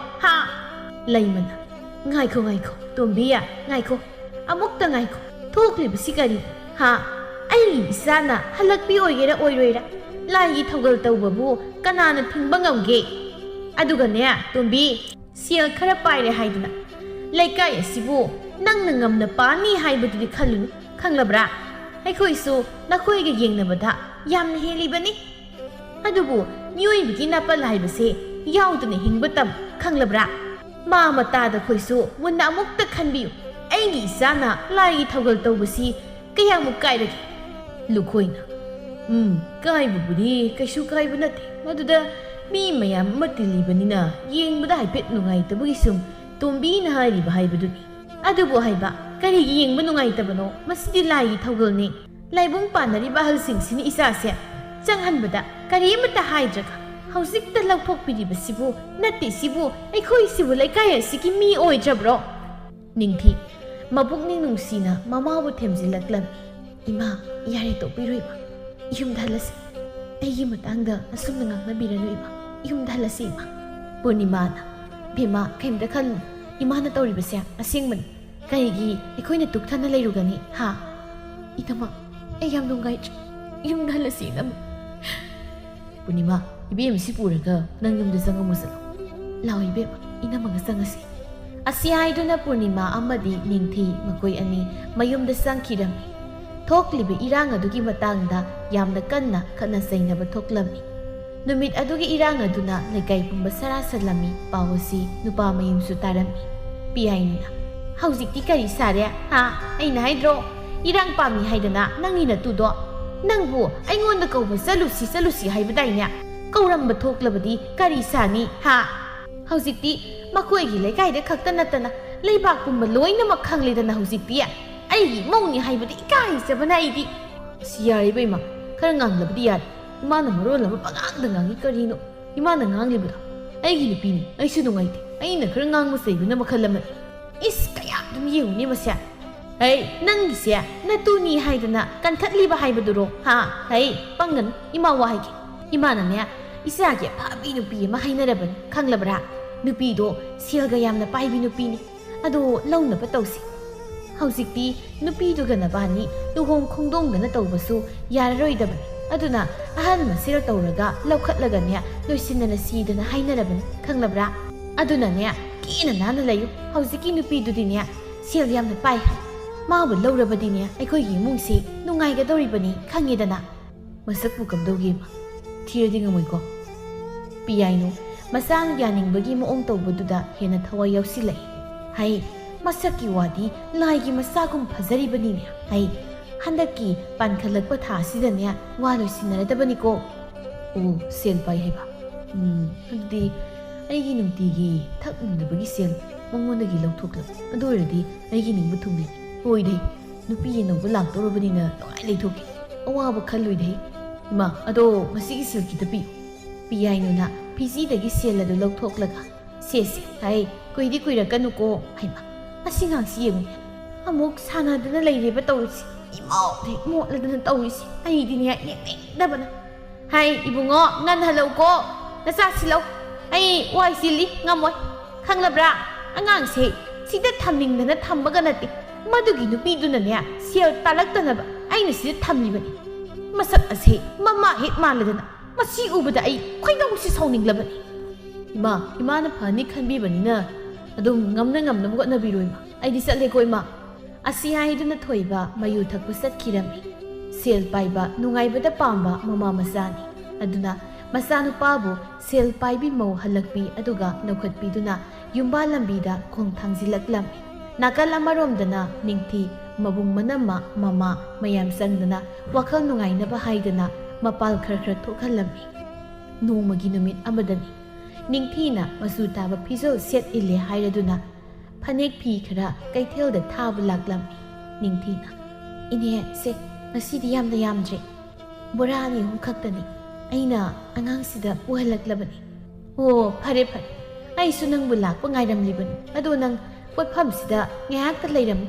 ꯂꯩꯃꯅ ꯉꯥꯏꯈꯣ ꯇꯣꯝꯕꯤꯌꯥ ꯉꯥꯏꯈꯣ ꯑꯃꯨꯛꯇ ꯉꯥꯏꯈꯣ ꯊꯣꯛꯂꯤꯕꯁꯤ ꯀꯔꯤ ꯑꯩꯒꯤ ꯏꯆꯥꯅ ꯍꯜꯂꯛꯄꯤ ꯑꯣꯏꯒꯦꯔꯥ ꯑꯣꯏꯔꯣꯏꯔꯥ ꯂꯥꯏꯒꯤ ꯊꯧꯒꯜ ꯇꯧꯕꯕꯨ ꯀꯅꯥꯅ ꯊꯤꯡꯕ ꯉꯝꯒꯦ ꯑꯗꯨꯒꯅꯦ ꯇꯣꯝꯕꯤ ꯁꯦꯜ ꯈꯔ ꯄꯥꯏꯔꯦ ꯍꯥꯏꯗꯅ ꯂꯩꯀꯥꯏ ꯑꯁꯤꯕꯨ ꯅꯪꯅ ꯉꯝꯅ ꯄꯥꯅꯤ ꯍꯥꯏꯕꯗꯨꯗꯤ ꯈꯜꯂꯨꯅꯨ ꯈꯪꯂꯕ꯭ꯔꯥ ꯑꯩꯈꯣꯏꯁꯨ ꯅꯈꯣꯏꯒ ꯌꯦꯡꯅꯕꯗ ꯌꯥꯝꯅ ꯍꯦꯜꯂꯤꯕꯅꯤ ꯑꯗꯨꯕꯨ ꯃꯤꯑꯣꯏꯕꯒꯤ ꯅꯥꯄꯜ ꯍꯥꯏꯕꯁꯦ ꯌꯥꯎꯗꯅ ꯍꯤꯡꯕ ꯇꯝ ꯈꯪꯂꯕ꯭ꯔꯥ ꯃꯥ ꯃꯇꯥꯗ ꯑꯩꯈꯣꯏꯁꯨ ꯃꯨꯟꯅ ꯑꯃꯨꯛꯇ ꯈꯟꯕꯤꯌꯨ ꯑꯩꯒꯤ ꯏꯆꯥꯅ ꯂꯥꯏꯒꯤ ꯊꯧꯒꯜ ꯇꯧꯕꯁꯤ ꯀꯌꯥꯃꯨꯛ ꯀꯥꯏꯔꯒꯦ ꯂꯨꯈꯣꯏꯅ ꯀꯥꯏꯕꯕꯨꯗꯤ ꯀꯩꯁꯨ ꯀꯥꯏꯕ ꯅꯠꯇꯦ ꯃꯗꯨꯗ ꯃꯤ ꯃꯌꯥꯝ ꯑꯃ ꯇꯤꯜꯂꯤꯕꯅꯤꯅ ꯌꯦꯡꯕꯗ ꯍꯥꯏꯐꯦꯠ ꯅꯨꯡꯉꯥꯏꯇꯕꯒꯤ ꯁꯨꯝ ꯇꯣꯝꯕꯤꯅ ꯍꯥꯏꯔꯤꯕ ꯍꯥꯏꯕꯗꯨꯅꯤ ꯑꯗꯨꯕꯨ ꯍꯥꯏꯕ ꯀꯔꯤꯒꯤ ꯌꯦꯡꯕ ꯅꯨꯡꯉꯥꯏꯇꯕꯅꯣ ꯃꯁꯤꯗꯤ ꯂꯥꯏꯒꯤ ꯊꯧꯒꯜꯅꯤ ꯂꯥꯏꯕꯨꯡ ꯄꯥꯟꯅꯔꯤꯕ ꯑꯍꯜꯁꯤꯡꯁꯤꯅ ꯏꯆꯥꯁꯦ ꯆꯪꯍꯟꯕꯗ ꯀꯔꯤꯃꯠꯇ ꯍꯥꯏꯗ꯭ꯔꯒ ꯍꯧꯖꯤꯛꯇ ꯂꯧꯊꯣꯛꯄꯤꯔꯤꯕꯁꯤꯕꯨ ꯅꯠꯇꯦ ꯁꯤꯕꯨ ꯑꯩꯈꯣꯏꯁꯤꯕꯨ ꯂꯩꯀꯥꯏ ꯑꯁꯤꯒꯤ ꯃꯤ ꯑꯣꯏꯗ꯭ꯔꯕ꯭ꯔꯣ ꯅꯤꯡꯊꯤ ꯃꯄꯨꯛꯅꯤꯡ ꯅꯨꯡꯁꯤꯅ ꯃꯃꯥꯕꯨ ꯊꯦꯝꯖꯤꯜꯂꯛꯂꯝꯃꯤ ꯏꯃꯥ ꯌꯥꯔꯦ ꯇꯣꯛꯄꯤꯔꯣ ꯏꯃꯥ ꯌꯨꯝꯗ ꯍꯜꯂꯁꯤ ꯑꯩꯒꯤ ꯃꯇꯥꯡꯗ ꯑꯁꯨꯝꯅ ꯉꯥꯡꯅꯕꯤꯔꯅꯨ ꯏꯃꯥ ꯌꯨꯝꯗ ꯍꯜꯂꯁꯤ ꯏꯃꯥ ꯄꯨꯔꯅꯤꯃꯥꯅ ꯚꯦꯃꯥ ꯀꯩꯝꯇ ꯈꯜꯂꯨ ꯏꯃꯥꯅ ꯇꯧꯔꯤꯕꯁꯦ ꯑꯁꯦꯡꯕꯅꯤ ꯀꯔꯤꯒꯤ ꯑꯩꯈꯣꯏꯅ ꯇꯨꯛꯊꯅ ꯂꯩꯔꯨꯒꯅꯤ ꯏꯅꯝꯃ ꯑꯩ ꯌꯥꯝ ꯅꯨꯡꯉꯥꯏꯇ꯭ꯔꯦ ꯌꯨꯝꯗ ꯍꯜꯂꯁꯤ ꯏꯅꯝꯃ ꯄꯨꯔꯅꯤꯃꯥ ꯏꯕꯦꯝꯁꯤ ꯄꯨꯔꯒ ꯅꯪ ꯌꯨꯝꯗ ꯆꯪꯉꯝꯃꯨ ꯆꯠꯂꯣ ꯂꯥꯛꯑꯣ ꯏꯕꯦꯝꯃ ꯏꯅꯝꯃꯒ ꯆꯪꯉꯁꯤ ꯑꯁꯤ ꯍꯥꯏꯗꯨꯅ ꯄꯨꯔꯅꯤꯃꯥ ꯑꯃꯗꯤ ꯅꯤꯡꯊꯤ ꯃꯈꯣꯏ ꯑꯅꯤ ꯃꯌꯨꯝꯗ ꯆꯪꯈꯤꯔꯝꯃꯤ ꯊꯣꯛꯂꯤꯕ ꯏꯔꯥꯡ ꯑꯗꯨꯒꯤ ꯃꯇꯥꯡꯗ ꯌꯥꯝꯅ ꯀꯟꯅ ꯈꯠꯅ ꯆꯩꯅꯕ ꯊꯣꯛꯂꯝꯃꯤ ꯅꯨꯃꯤꯠ ꯑꯗꯨꯒꯤ ꯏꯔꯥꯡ ꯑꯗꯨꯅ ꯂꯩꯀꯥꯏ ꯄꯨꯝꯕ ꯁꯔꯥꯁꯜꯂꯝꯃꯤ ꯄꯥꯎ ꯑꯁꯤ ꯅꯨꯄꯥ ꯃꯌꯨꯝꯁꯨ ꯇꯥꯔꯝꯃꯤ ꯄꯤꯌꯥꯏꯅꯤꯅ ꯍꯧꯖꯤꯛꯇꯤ ꯀꯔꯤ ꯁꯥꯔꯦ ꯑꯩꯅ ꯍꯥꯏꯗ꯭ꯔꯣ ꯏꯔꯥꯡ ꯄꯥꯝꯃꯤ ꯍꯥꯏꯗꯅ ꯅꯪꯒꯤ ꯅꯇꯨꯗꯣ ꯅꯪꯕꯨ ꯑꯩꯉꯣꯟꯗ ꯀꯧꯕ ꯆꯠꯂꯨꯁꯤ ꯍꯥꯏꯕꯗꯥꯏꯅꯦ ꯀꯧꯔꯝꯕ ꯊꯣꯛꯂꯕꯗꯤ ꯀꯔꯤ ꯁꯥꯅꯤ ꯍꯧꯖꯤꯛꯇꯤ ꯃꯈꯣꯏꯒꯤ ꯂꯩꯀꯥꯏꯗ ꯈꯛꯇ ꯅꯠꯇꯅ ꯂꯩꯕꯥꯛ ꯄꯨꯝꯕ ꯂꯣꯏꯅꯃꯛ ꯈꯪꯂꯦꯗꯅ ꯍꯧꯖꯤꯛꯇꯤ ꯑꯩꯒꯤ ꯃꯧꯅꯤ ꯍꯥꯏꯕꯗꯤ ꯏꯀꯥꯏꯖꯕꯅ ꯑꯩꯗꯤ ꯑꯁꯤ ꯌꯥꯔꯤꯕ ꯏꯃꯥ ꯈꯔ ꯉꯥꯡꯂꯕꯗꯤ ꯌꯥꯔꯦ ꯏꯃꯥꯅ ꯃꯔꯣꯜ ꯑꯃ ꯄꯉꯥꯡꯗ ꯉꯥꯡꯉꯤ ꯀꯔꯤꯅꯣ ꯏꯃꯥꯅ ꯉꯥꯡꯂꯤꯕꯗꯣ ꯑꯩꯒꯤ ꯅꯨꯄꯤꯅꯤ ꯑꯩꯁꯨ ꯅꯨꯡꯉꯥꯏꯇꯦ ꯑꯩꯅ ꯈꯔ ꯉꯥꯡꯕ ꯆꯩꯕꯅ ꯃꯈꯜ ꯑꯃꯅꯤ ꯀꯌꯥ ꯑꯗꯨꯝ ꯌꯦꯡꯉꯨꯅꯦ ꯃꯁꯦ ꯅꯪꯒꯤꯁꯦ ꯅꯇꯨꯅꯤ ꯍꯥꯏꯗꯅ ꯀꯟꯈꯠꯂꯤꯕ ꯍꯥꯏꯕꯗꯨꯔꯣ ꯄꯪꯒꯅꯨ ꯏꯃꯥ ꯋꯥꯍꯩꯒꯦ ꯏꯃꯥꯅꯅꯦ ꯏꯆꯥꯒꯤ ꯑꯐꯕꯤ ꯅꯨꯄꯤ ꯑꯃ ꯍꯥꯏꯅꯔꯕꯅꯤ ꯈꯪꯂꯕ꯭ꯔꯥ ꯅꯨꯄꯤꯗꯣ ꯁꯦꯜꯒ ꯌꯥꯝꯅ ꯄꯥꯏꯕꯤ ꯅꯨꯄꯤꯅꯤ ꯑꯗꯣ ꯂꯧꯅꯕ ꯇꯧꯁꯤ ꯍꯧꯖꯤꯛꯇꯤ ꯅꯨꯄꯤꯗꯨꯒ ꯅꯕꯥꯅꯤ ꯂꯨꯍꯣꯡ ꯈꯣꯡꯗꯣꯡꯗꯅ ꯇꯧꯕꯁꯨ ꯌꯥꯔꯔꯣꯏꯗꯕꯅꯤ ꯑꯗꯨꯅ ꯑꯍꯟ ꯃꯁꯦꯜ ꯇꯧꯔꯒ ꯂꯧꯈꯠꯂꯒꯅꯦ ꯂꯣꯏꯁꯤꯟꯅꯅ ꯁꯤꯗꯅ ꯍꯥꯏꯅꯔꯕꯅꯤ ꯈꯪꯂꯕ꯭ꯔꯥ ꯑꯗꯨꯅꯅꯦ ꯀꯦꯅ ꯅꯥꯟꯅ ꯂꯩꯌꯨ ꯍꯧꯖꯤꯛꯀꯤ ꯅꯨꯄꯤꯗꯨꯗꯤꯅꯦ ꯁꯦꯜ ꯌꯥꯝꯅ ꯄꯥꯏ ꯃꯥꯕꯨ ꯂꯧꯔꯕꯗꯤꯅꯦ ꯑꯩꯈꯣꯏꯒꯤ ꯏꯃꯨꯡꯁꯤ ꯅꯨꯡꯉꯥꯏꯒꯗꯧꯔꯤꯕꯅꯤ ꯈꯪꯉꯦꯗꯅ ꯃꯁꯛꯄꯨ ꯀꯝꯗꯧꯒꯦꯕ ꯊꯤꯔꯗꯤ ꯉꯝꯃꯣꯏꯀꯣ ꯄꯤꯌꯥꯏꯅꯨ ꯃꯆꯥꯅ ꯌꯥꯅꯤꯡꯕꯒꯤ ꯃꯑꯣꯡ ꯇꯧꯕꯗꯨꯗ ꯍꯦꯟꯅ ꯊꯋꯥꯏ ꯌꯥꯎꯁꯤꯜꯂꯛꯏ ꯍꯩ ꯃꯁꯛꯀꯤ ꯋꯥꯗꯤ ꯂꯥꯏꯒꯤ ꯃꯆꯥꯒꯨꯝ ꯐꯖꯔꯤꯕꯅꯤꯅꯦ ꯍꯩ ꯍꯟꯗꯛꯀꯤ ꯄꯥꯟꯈꯠꯂꯛꯄ ꯊꯥꯁꯤꯗꯅꯦ ꯋꯥ ꯂꯣꯏꯁꯤꯟꯅꯔꯗꯕꯅꯤꯀꯣ ꯑꯣ ꯁꯦꯜ ꯄꯥꯏ ꯍꯥꯏꯕ ꯑꯗꯨꯗꯤ ꯑꯩꯒꯤ ꯅꯨꯡꯇꯤꯒꯤ ꯊꯛꯅꯕꯒꯤ ꯁꯦꯜ ꯃꯉꯣꯟꯗꯒꯤ ꯂꯧꯊꯣꯛꯂꯕ ꯑꯗꯨ ꯑꯣꯏꯔꯗꯤ ꯑꯩꯒꯤ ꯅꯤꯡꯕ ꯊꯨꯡꯂꯦ ꯑꯣꯏꯗꯦ ꯅꯨꯄꯤ ꯑꯅꯧꯕ ꯂꯥꯛꯇꯧꯔꯕꯅꯤꯅ ꯅꯨꯡꯉꯥꯏ ꯂꯩꯊꯣꯛꯀꯦ ꯑꯋꯥꯕ ꯈꯜꯂꯣꯏꯗꯦ ꯏꯃꯥ ꯑꯗꯣ ꯃꯁꯤꯒꯤ ꯁꯦꯜ ꯈꯤꯇ ꯄꯤꯌꯨ ꯄꯤꯌꯥꯏꯅꯨꯅ ꯐꯤꯖꯤꯗꯒꯤ ꯁꯦꯜ ꯑꯗꯨ ꯂꯧꯊꯣꯛꯂꯒ ꯁꯦ ꯍꯥꯏ ꯀꯨꯏꯗꯤ ꯀꯨꯏꯔꯛꯀꯅꯨꯀꯣ ꯍꯥꯏꯕ ꯑꯁꯤ ꯉꯥꯡꯁꯤ ꯌꯦꯡꯉꯨ ꯑꯃꯨꯛ ꯁꯥꯟꯅꯗꯅ ꯂꯩꯔꯦꯕ ꯇꯧꯔꯤꯁꯤ ꯏꯃꯥꯎꯗꯤ ꯃꯣꯠꯂꯗꯅ ꯇꯧꯔꯤꯁꯤ ꯑꯩꯗꯤꯅꯦ ꯌꯦꯡꯅꯤꯡꯗꯕꯅ ꯍꯥꯏ ꯏꯕꯨꯡꯉꯣ ꯉꯟꯍꯜꯂꯧꯀꯣ ꯅꯆꯥ ꯁꯤꯜꯂꯧ ꯑꯩ ꯋꯥꯏ ꯆꯤꯜꯂꯤ ꯉꯝꯃꯣꯏ ꯈꯪꯂꯕ꯭ꯔꯥ ꯑꯉꯥꯡꯁꯦ ꯁꯤꯗ ꯊꯝꯅꯤꯡꯗꯅ ꯊꯝꯕꯒ ꯅꯠꯇꯦ ꯃꯗꯨꯒꯤ ꯅꯨꯄꯤꯗꯨꯅꯅꯦ ꯁꯦꯜ ꯇꯥꯜꯂꯛꯇꯅꯕ ꯑꯩꯅ ꯁꯤꯗ ꯊꯝꯂꯤꯕꯅꯤ ꯃꯁꯛ ꯑꯁꯤ ꯃꯃꯥ ꯍꯦꯛ ꯃꯥꯜꯂꯗꯅ ꯃꯁꯤ ꯎꯕꯗ ꯑꯩ ꯈꯣꯏꯗꯧꯁꯤ ꯁꯥꯎꯅꯤꯡꯂꯕꯅꯤ ꯏꯃꯥꯅ ꯐꯅꯤ ꯈꯟꯕꯤꯕꯅꯤꯅ ꯑꯗꯨꯝ ꯉꯝꯅ ꯉꯝꯅꯕ ꯍꯣꯠꯅꯕꯤꯔꯣ ꯏꯃꯥ ꯑꯩꯗꯤ ꯆꯠꯂꯦꯀꯣ ꯏꯃꯥ ꯑꯁꯤ ꯍꯥꯏꯗꯨꯅ ꯊꯣꯏꯕ ꯃꯌꯨ ꯊꯛꯄ ꯆꯠꯈꯤꯔꯝꯃꯤ ꯁꯦꯜ ꯄꯥꯏꯕ ꯅꯨꯡꯉꯥꯏꯕꯗ ꯄꯥꯝꯕ ꯃꯃꯥ ꯃꯆꯥꯅꯤ ꯑꯗꯨꯅ ꯃꯆꯥꯅꯨꯄꯥꯕꯨ ꯁꯦꯜ ꯄꯥꯏꯕꯤ ꯃꯧ ꯍꯜꯂꯛꯄꯤ ꯑꯗꯨꯒ ꯂꯧꯈꯠꯄꯤꯗꯨꯅ ꯌꯨꯝꯕꯥ ꯂꯝꯕꯤꯗ ꯈꯣꯡ ꯊꯥꯡꯖꯤꯜꯂꯛꯂꯝꯃꯤ ꯅꯥꯀꯜ ꯑꯃꯔꯣꯝꯗꯅ ꯅꯤꯡꯊꯤ ꯃꯕꯨꯡ ꯃꯅꯝꯃ ꯃꯃꯥ ꯃꯌꯥꯝ ꯆꯪꯗꯅ ꯋꯥꯈꯜ ꯅꯨꯡꯉꯥꯏꯅꯕ ꯍꯥꯏꯗꯅ ꯃꯄꯥꯜ ꯈꯔ ꯊꯣꯛꯍꯜꯂꯝꯃꯤ ꯅꯣꯡꯃꯒꯤ ꯅꯨꯃꯤꯠ ꯑꯃꯗꯅꯤ ꯅꯤꯡꯊꯤꯅ ꯃꯆꯨ ꯇꯥꯕ ꯐꯤꯖꯣꯜ ꯁꯦꯠ ꯏꯜꯂꯦ ꯍꯥꯏꯔꯗꯨꯅ ꯐꯅꯦꯛ ꯐꯤ ꯈꯔ ꯀꯩꯊꯦꯜꯗ ꯊꯥꯕ ꯂꯥꯛꯂꯝꯃꯤ ꯅꯤꯡꯊꯤꯅ ꯏꯅꯦ ꯁꯦ ꯉꯁꯤꯗꯤ ꯌꯥꯝꯅ ꯌꯥꯝꯗ꯭ꯔꯦ ꯕꯣꯔꯥ 2-3 ꯈꯛꯇꯅꯤ ꯑꯩꯅ ꯑꯉꯥꯡꯁꯤꯗ ꯄꯨꯍꯜꯂꯛꯂꯕꯅꯤ ꯑꯣ ꯐꯔꯦ ꯑꯩꯁꯨ ꯅꯪꯕꯨ ꯂꯥꯛꯄ ꯉꯥꯏꯔꯝꯂꯤꯕꯅꯤ ꯑꯗꯣ ꯅꯪ ꯄꯣꯠꯐꯝꯁꯤꯗ ꯉꯥꯏꯍꯥꯛꯇ ꯂꯩꯔꯝꯃꯨ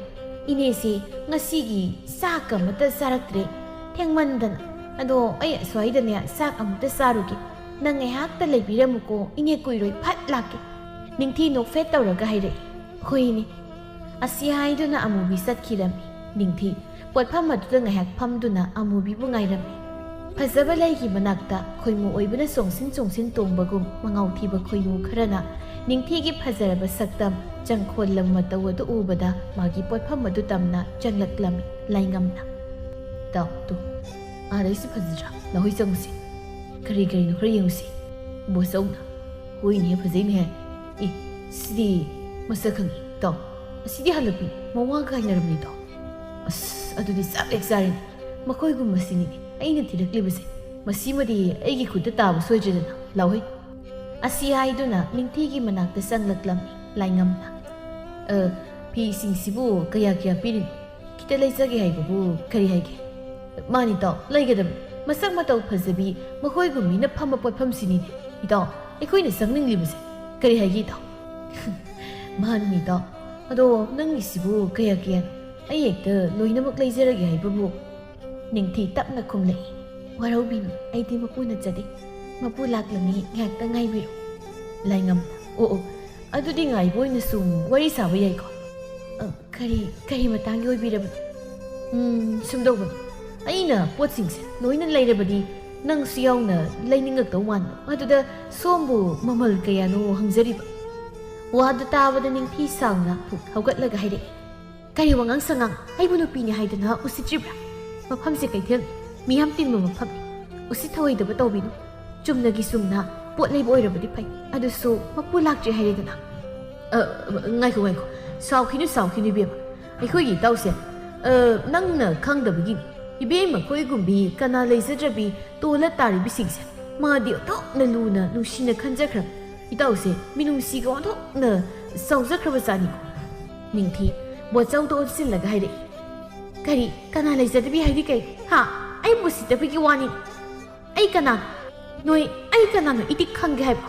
ꯏꯅꯦꯁꯤ ꯉꯁꯤꯒꯤ ꯆꯥꯛ ꯑꯃꯠꯇ ꯆꯥꯔꯛꯇ꯭ꯔꯦ ꯊꯦꯡꯃꯟꯗꯅ ꯑꯗꯣ ꯑꯩ ꯑꯁ꯭ꯋꯥꯏꯗꯅꯦ ꯆꯥꯛ ꯑꯃꯠꯇ ꯆꯥꯔꯨꯒꯦ ꯅꯪ ꯉꯥꯏꯍꯥꯛꯇ ꯂꯩꯕꯤꯔꯝꯃꯨꯀꯣ ꯏꯅꯦ ꯀꯨꯏꯔꯣꯏ ꯐꯠ ꯂꯥꯛꯀꯦ ꯅꯤꯡꯊꯤ ꯅꯣꯛꯐꯦꯠ ꯇꯧꯔꯒ ꯍꯥꯏꯔꯛꯏ ꯍꯣꯏꯅꯦ ꯑꯁꯤ ꯍꯥꯏꯗꯨꯅ ꯑꯃꯨꯕꯤ ꯆꯠꯈꯤꯔꯝꯃꯤ ꯅꯤꯡꯊꯤ ꯄꯣꯠꯐꯝ ꯑꯗꯨꯗ ꯉꯥꯏꯍꯥꯛ ꯐꯝꯗꯨꯅ ꯑꯃꯨꯕꯤꯕꯨ ꯉꯥꯏꯔꯝꯃꯤ ꯐꯖꯕ ꯂꯩꯒꯤ ꯃꯅꯥꯛꯇ ꯈꯣꯏꯃꯨ ꯑꯣꯏꯕꯅ ꯆꯣꯡꯁꯤꯟ ꯇꯣꯡꯕꯒꯨꯝ ꯃꯉꯥꯎ ꯊꯤꯕ ꯈꯣꯏꯃꯨ ꯈꯔꯅ ꯅꯤꯡꯊꯤꯒꯤ ꯐꯖꯔꯕ ꯁꯛꯇꯝ ꯆꯪꯈꯣꯜꯂꯝ ꯃꯇꯧ ꯑꯗꯨ ꯎꯕꯗ ꯃꯥꯒꯤ ꯄꯣꯠꯐꯝ ꯑꯗꯨ ꯇꯝꯅ ꯆꯪꯂꯛꯂꯝꯃꯤ ꯂꯥꯏꯉꯝꯅ ꯇꯥꯎ ꯇꯨ ꯑꯥꯗꯩꯁꯤ ꯐꯖꯗ꯭ꯔꯥ ꯂꯍꯣꯏ ꯆꯪꯉꯨꯁꯤ ꯀꯔꯤꯅꯣ ꯈꯔ ꯌꯦꯡꯉꯨꯁꯤ ꯕꯣꯆꯧꯅ ꯍꯣꯏꯅꯦ ꯐꯖꯩꯅꯦ ꯁꯤꯗꯤ ꯃꯁꯛ ꯈꯪꯉꯤ ꯇꯥꯎ ꯑꯁꯤꯗꯤ ꯍꯜꯂꯛꯄꯤ ꯃꯋꯥ ꯀꯥꯏꯅꯔꯕꯅꯤꯗꯣ ꯑꯁ ꯑꯗꯨꯗꯤ ꯆꯞ ꯍꯦꯛ ꯆꯥꯔꯤꯅꯤ ꯃꯈꯣꯏꯒꯨꯝꯕꯁꯤꯅꯤꯅꯦ ꯑꯩꯅ ꯊꯤꯔꯛꯂꯤꯕꯁꯦ ꯃꯁꯤꯃꯗꯤ ꯑꯩꯒꯤ ꯈꯨꯠꯇ ꯇꯥꯕ ꯁꯣꯏꯗ꯭ꯔꯦꯗꯅ ꯂꯥꯎꯍꯩ ꯑꯁꯤ ꯍꯥꯏꯗꯨꯅ ꯅꯤꯡꯊꯤꯒꯤ ꯃꯅꯥꯛꯇ ꯆꯪꯂꯛꯂꯝꯃꯤ ꯂꯥꯏꯉꯝꯅ ꯐꯤꯁꯤꯡꯁꯤꯕꯨ ꯀꯌꯥ ꯄꯤꯔꯤꯅꯣ ꯈꯤꯇ ꯂꯩꯖꯒꯦ ꯍꯥꯏꯕꯕꯨ ꯀꯔꯤ ꯍꯥꯏꯒꯦ ꯃꯥꯅꯤ ꯏꯇꯥꯎ ꯂꯩꯒꯗꯕꯅꯤ ꯃꯁꯛ ꯃꯇꯧ ꯐꯖꯕꯤ ꯃꯈꯣꯏꯒꯨꯝꯕꯤꯅ ꯐꯝꯕ ꯄꯣꯠꯐꯝꯁꯤꯅꯤꯅꯦ ꯏꯇꯥꯎ ꯑꯩꯈꯣꯏꯅ ꯆꯪꯅꯤꯡꯂꯤꯕꯁꯦ ꯀꯔꯤ ꯍꯥꯏꯒꯦ ꯏꯇꯥꯎ ꯃꯥꯅꯤ ꯏꯇꯥꯎ ꯑꯗꯣ ꯅꯪꯒꯤꯁꯤꯕꯨ ꯀꯌꯥꯅꯣ ꯑꯩ ꯍꯦꯛꯇ ꯂꯣꯏꯅꯃꯛ ꯂꯩꯖꯔꯒꯦ ꯍꯥꯏꯕꯕꯨ ꯅꯤꯡꯊꯤ ꯇꯞꯅ ꯈꯨꯝꯂꯛꯏ ꯋꯥꯔꯧꯕꯤꯅꯨ ꯑꯩꯗꯤ ꯃꯄꯨ ꯅꯠꯆꯗꯦ ꯃꯄꯨ ꯂꯥꯛꯂꯅꯤ ꯉꯥꯏꯍꯥꯛꯇ ꯉꯥꯏꯕꯤꯔꯣ ꯂꯥꯏꯉꯝꯅ ꯑꯣ ꯑꯗꯨꯗꯤ ꯉꯥꯏꯕ ꯑꯣꯏꯅ ꯁꯨꯝ ꯋꯥꯔꯤ ꯁꯥꯕ ꯌꯥꯏꯀꯣ ꯀꯔꯤ ꯃꯇꯥꯡꯒꯤ ꯑꯣꯏꯕꯤꯔꯕꯅꯣ ꯁꯨꯝꯗꯧꯕꯅꯤ ꯑꯩꯅ ꯄꯣꯠꯁꯤꯡꯁꯦ ꯂꯣꯏꯅ ꯂꯩꯔꯕꯗꯤ ꯅꯪꯁꯨ ꯌꯥꯎꯅ ꯂꯩꯅꯤꯡꯉꯛꯇꯧ ꯃꯥꯟꯕ ꯑꯗꯨꯗ ꯁꯣꯝꯕꯨ ꯃꯃꯜ ꯀꯌꯥꯅꯣ ꯍꯪꯖꯔꯤꯕ ꯋꯥꯗꯨ ꯇꯥꯕꯗ ꯅꯤꯡꯊꯤ ꯁꯥꯡꯅ ꯍꯧꯒꯠꯂꯒ ꯍꯥꯏꯔꯛꯏ ꯀꯔꯤ ꯋꯥꯉꯥꯡ ꯁꯉꯥꯡ ꯑꯩꯕꯨ ꯅꯨꯄꯤꯅꯤ ꯍꯥꯏꯗꯅ ꯎꯁꯤꯠꯇ꯭ꯔꯤꯕ꯭ꯔꯥ ꯃꯐꯝꯁꯦ ꯀꯩꯊꯦꯜ ꯃꯤꯌꯥꯝ ꯇꯤꯟꯕ ꯃꯐꯝꯅꯤ ꯎꯁꯤꯠ ꯊꯑꯣꯏꯗꯕ ꯇꯧꯕꯤꯅꯨ ꯆꯨꯝꯅ ꯄꯣꯠ ꯂꯩꯕ ꯑꯣꯏꯔꯕꯗꯤ ꯐꯩ ꯑꯗꯨꯁꯨ ꯃꯄꯨ ꯂꯥꯛꯇ꯭ꯔꯤ ꯍꯥꯏꯔꯦꯗꯅ ꯉꯥꯏꯈꯣ ꯁꯥꯎꯈꯤꯅꯨ ꯏꯕꯦꯝꯃ ꯑꯩꯈꯣꯏꯒꯤ ꯏꯇꯥꯎꯁꯦ ꯅꯪꯅ ꯈꯪꯗꯕꯒꯤꯅꯤ ꯏꯕꯦꯝꯃ ꯈꯣꯏꯒꯨꯝꯕꯤ ꯀꯅꯥ ꯂꯩꯖꯗ꯭ꯔꯕꯤ ꯇꯣꯜꯂ ꯇꯥꯔꯤꯕꯁꯤꯡꯁꯦ ꯃꯥꯗꯤ ꯑꯣꯟꯊꯣꯛꯅ ꯂꯨꯅ ꯅꯨꯡꯁꯤꯅ ꯈꯟꯖꯈ꯭ꯔꯕ ꯏꯇꯥꯎꯁꯦ ꯃꯤꯅꯨꯡꯁꯤꯒ ꯑꯣꯟꯊꯣꯛꯅ ꯆꯥꯎꯖꯈ꯭ꯔꯕ ꯆꯥꯅꯤꯀꯣ ꯅꯤꯡꯊꯤ ꯕꯣꯆꯧꯗ ꯑꯣꯟꯁꯤꯜꯂꯒ ꯍꯥꯏꯔꯛꯏ ꯀꯔꯤ ꯀꯅꯥ ꯂꯩꯖꯗꯕꯤ ꯍꯥꯏꯗꯤ ꯀꯩ ꯑꯩꯕꯨ ꯎꯁꯤꯠꯇꯕꯒꯤ ꯋꯥꯅꯤ ꯑꯩ ꯀꯅꯥꯅꯣ ꯏꯗꯤ ꯈꯪꯒꯦ ꯍꯥꯏꯕ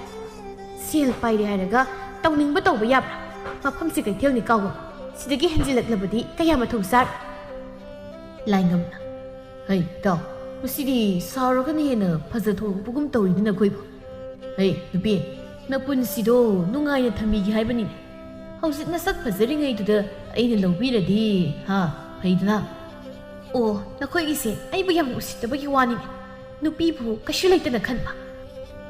ꯁꯦꯜ ꯄꯥꯏꯔꯦ ꯍꯥꯏꯔꯒ ꯇꯧꯅꯤꯡꯕ ꯇꯧꯕ ꯌꯥꯕ꯭ꯔꯥ ꯃꯐꯝꯁꯦ ꯀꯩꯊꯦꯜꯅꯤ ꯀꯥꯎꯒꯅꯨ ꯁꯤꯗꯒꯤ ꯍꯦꯟꯖꯤꯜꯂꯛꯂꯕꯗꯤ ꯀꯌꯥ ꯃꯊꯧ ꯆꯥꯔ ꯂꯥꯏꯉꯝꯅ ꯍꯩ ꯏꯇꯥꯎ ꯃꯁꯤꯗꯤ ꯁꯥꯎꯔꯒꯅ ꯍꯦꯟꯅ ꯐꯖꯊꯣꯛꯄꯒꯨꯝ ꯇꯧꯔꯤꯗ ꯅꯈꯣꯏꯕꯨ ꯍꯩ ꯅꯨꯄꯤ ꯅꯄꯨꯟꯁꯤꯗꯣ ꯅꯨꯡꯉꯥꯏꯅ ꯊꯝꯕꯤꯒꯦ ꯍꯥꯏꯕꯅꯤꯅꯦ ꯍꯧꯖꯤꯛ ꯅꯁꯛ ꯐꯖꯔꯤꯉꯩꯗꯨꯗ ꯑꯩꯅ ꯂꯧꯕꯤꯔꯗꯤ ꯐꯩꯗꯅ ꯑꯣ ꯅꯈꯣꯏꯒꯤꯁꯦ ꯑꯩꯕꯨ ꯌꯥꯝ ꯎꯁꯤꯠꯇꯕꯒꯤ ꯋꯥꯅꯤꯅꯦ ꯅꯨꯄꯤꯕꯨ ꯀꯩꯁꯨ ꯂꯩꯇꯅ ꯈꯟꯕ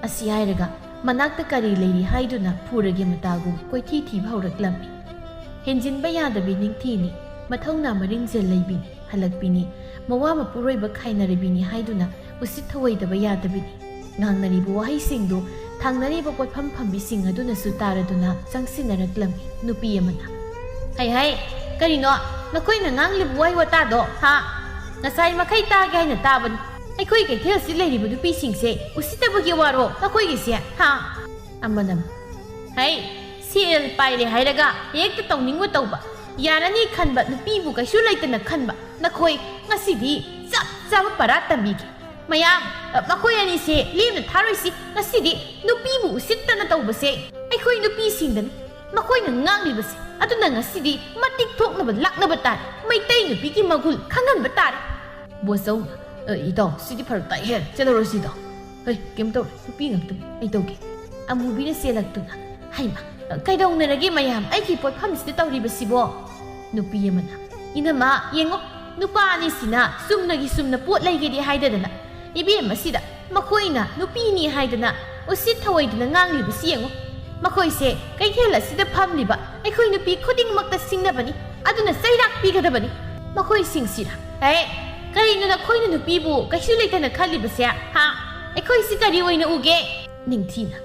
ꯑꯁꯤ ꯍꯥꯏꯔꯒ ꯃꯅꯥꯛꯇ ꯀꯔꯤ ꯂꯩꯔꯤ ꯍꯥꯏꯗꯨꯅ ꯐꯨꯔꯒꯦ ꯃꯇꯥꯒꯨꯝ ꯀꯣꯏꯊꯤ ꯊꯤꯕ ꯍꯧꯔꯛꯂꯝꯃꯤ ꯍꯦꯟꯖꯤꯟꯕ ꯌꯥꯗꯕꯤ ꯅꯤꯡꯊꯤꯅꯤ ꯃꯊꯧꯅꯥ ꯃꯔꯤꯡꯖꯦꯜ ꯂꯩꯕꯤꯅꯤ ꯍꯜꯂꯛꯄꯤꯅꯤ ꯃꯋꯥ ꯃꯄꯨꯔꯣꯏꯕ ꯈꯥꯏꯅꯔꯤꯕꯤꯅꯤ ꯍꯥꯏꯗꯨꯅ ꯎꯁꯤꯠ ꯊꯑꯣꯏꯗꯕ ꯌꯥꯗꯕꯤꯅꯤ ꯉꯥꯡꯅꯔꯤꯕ ꯋꯥꯍꯩꯁꯤꯡꯗꯨ ꯊꯥꯡꯅꯔꯤꯕ ꯄꯣꯠꯐꯝ ꯐꯝꯕꯤꯁꯤꯡ ꯑꯗꯨꯅꯁꯨ ꯇꯥꯔꯗꯨꯅ ꯆꯪꯁꯤꯟꯅꯔꯛꯂꯝꯃꯤ ꯅꯨꯄꯤ ꯑꯃꯅ ꯍꯩ ꯀꯔꯤꯅꯣ ꯅꯈꯣꯏꯅ ꯉꯥꯡꯂꯤꯕ ꯋꯥꯍꯩ ꯋꯥꯇꯥꯗꯣ ꯍꯥ ꯉꯁꯥꯏ ꯃꯈꯩ ꯇꯥꯒꯦ ꯍꯥꯏꯅ ꯇꯥꯕꯅꯤ ꯑꯩꯈꯣꯏ ꯀꯩꯊꯦꯜꯁꯤ ꯂꯩꯔꯤꯕ ꯅꯨꯄꯤꯁꯤꯡꯁꯦ ꯎꯁꯤꯠꯇꯕꯒꯤ ꯋꯥꯔꯣ ꯅꯈꯣꯏꯒꯤꯁꯦ ꯍꯥ ꯑꯃꯅ ꯍꯩ ꯁꯦꯜ ꯄꯥꯏꯔꯦ ꯍꯥꯏꯔꯒ ꯍꯦꯛꯇ ꯇꯧꯅꯤꯡꯕ ꯇꯧꯕ ꯌꯥꯔꯅꯤ ꯈꯟꯕ ꯅꯨꯄꯤꯕꯨ ꯀꯩꯁꯨ ꯂꯩꯇꯅ ꯈꯟꯕ ꯅꯈꯣꯏ ꯉꯁꯤꯗꯤ ꯆꯞ ꯆꯥꯕ ꯄꯔꯥ ꯇꯝꯕꯤꯒꯦ ꯃꯌꯥꯝ ꯃꯈꯣꯏ ꯑꯅꯤꯁꯦ ꯂꯦꯝꯅ ꯊꯥꯔꯣꯏꯁꯤ ꯉꯁꯤꯗꯤ ꯅꯨꯄꯤꯕꯨ ꯎꯁꯤꯠꯇꯅ ꯇꯧꯕꯁꯦ ꯑꯩꯈꯣꯏ ꯅꯨꯄꯤꯁꯤꯡꯗꯅꯤ ꯃꯈꯣꯏꯅ ꯉꯥꯡꯂꯤꯕꯁꯦ ꯑꯗꯨꯅ ꯉꯁꯤꯗꯤ ꯃꯇꯤꯛ ꯊꯣꯛꯅꯕ ꯂꯥꯛꯅꯕ ꯇꯥꯔꯦ ꯃꯩꯇꯩ ꯅꯨꯄꯤꯒꯤ ꯃꯒꯨꯟ ꯈꯪꯍꯟꯕ ꯇꯥꯔꯦ ꯕꯣꯆꯧ ꯏꯇꯥꯎ ꯁꯤꯗꯤ ꯐꯔꯛ ꯇꯥꯏꯍꯦ ꯆꯠꯂꯔꯣꯏꯁꯤ ꯏꯇꯥꯎ ꯀꯩꯝ ꯇꯧꯔꯦ ꯅꯨꯄꯤ ꯉꯥꯛꯇꯅꯤ ꯑꯩ ꯇꯧꯒꯦ ꯑꯃꯨꯕꯤꯅ ꯆꯦꯜꯂꯛꯇꯨꯅ ꯍꯩꯃ ꯀꯩꯗꯧꯅꯔꯒꯦ ꯃꯌꯥꯝ ꯑꯩꯒꯤ ꯄꯣꯠꯐꯝꯁꯤꯗ ꯇꯧꯔꯤꯕꯁꯤꯕꯣ ꯅꯨꯄꯤ ꯑꯃꯅ ꯏꯅꯝꯃ ꯌꯦꯡꯉꯣ ꯅꯨꯄꯥ ꯑꯅꯤꯁꯤꯅ ꯆꯨꯝꯅ ꯄꯣꯠ ꯂꯩꯒꯦꯗꯤ ꯍꯥꯏꯗꯗꯅ ꯏꯕꯦꯝ ꯑꯁꯤꯗ ꯃꯈꯣꯏꯅ ꯅꯨꯄꯤꯅꯤ ꯍꯥꯏꯗꯅ ꯎꯁꯤꯠ ꯊꯑꯣꯏꯗꯅ ꯉꯥꯡꯂꯤꯕꯁꯤ ꯌꯦꯡꯉꯣ ꯃꯈꯣꯏꯁꯦ ꯀꯩꯊꯦꯜ ꯑꯁꯤꯗ ꯐꯝꯂꯤꯕ ꯑꯩꯈꯣꯏ ꯅꯨꯄꯤ ꯈꯨꯗꯤꯡꯃꯛꯇ ꯁꯤꯡꯅꯕꯅꯤ ꯑꯗꯨꯅ ꯆꯩꯔꯥꯛ ꯄꯤꯒꯗꯕꯅꯤ ꯃꯈꯣꯏꯁꯤꯡꯁꯤꯔ ꯀꯔꯤꯅꯣ ꯅꯈꯣꯏꯅ ꯅꯨꯄꯤꯕꯨ ꯀꯩꯁꯨ ꯂꯩꯇꯅ ꯈꯜꯂꯤꯕꯁꯦ ꯍꯥ ꯑꯩꯈꯣꯏꯁꯤ ꯀꯔꯤ ꯑꯣꯏꯅ ꯎꯒꯦ ꯅꯤꯡꯊꯤꯅ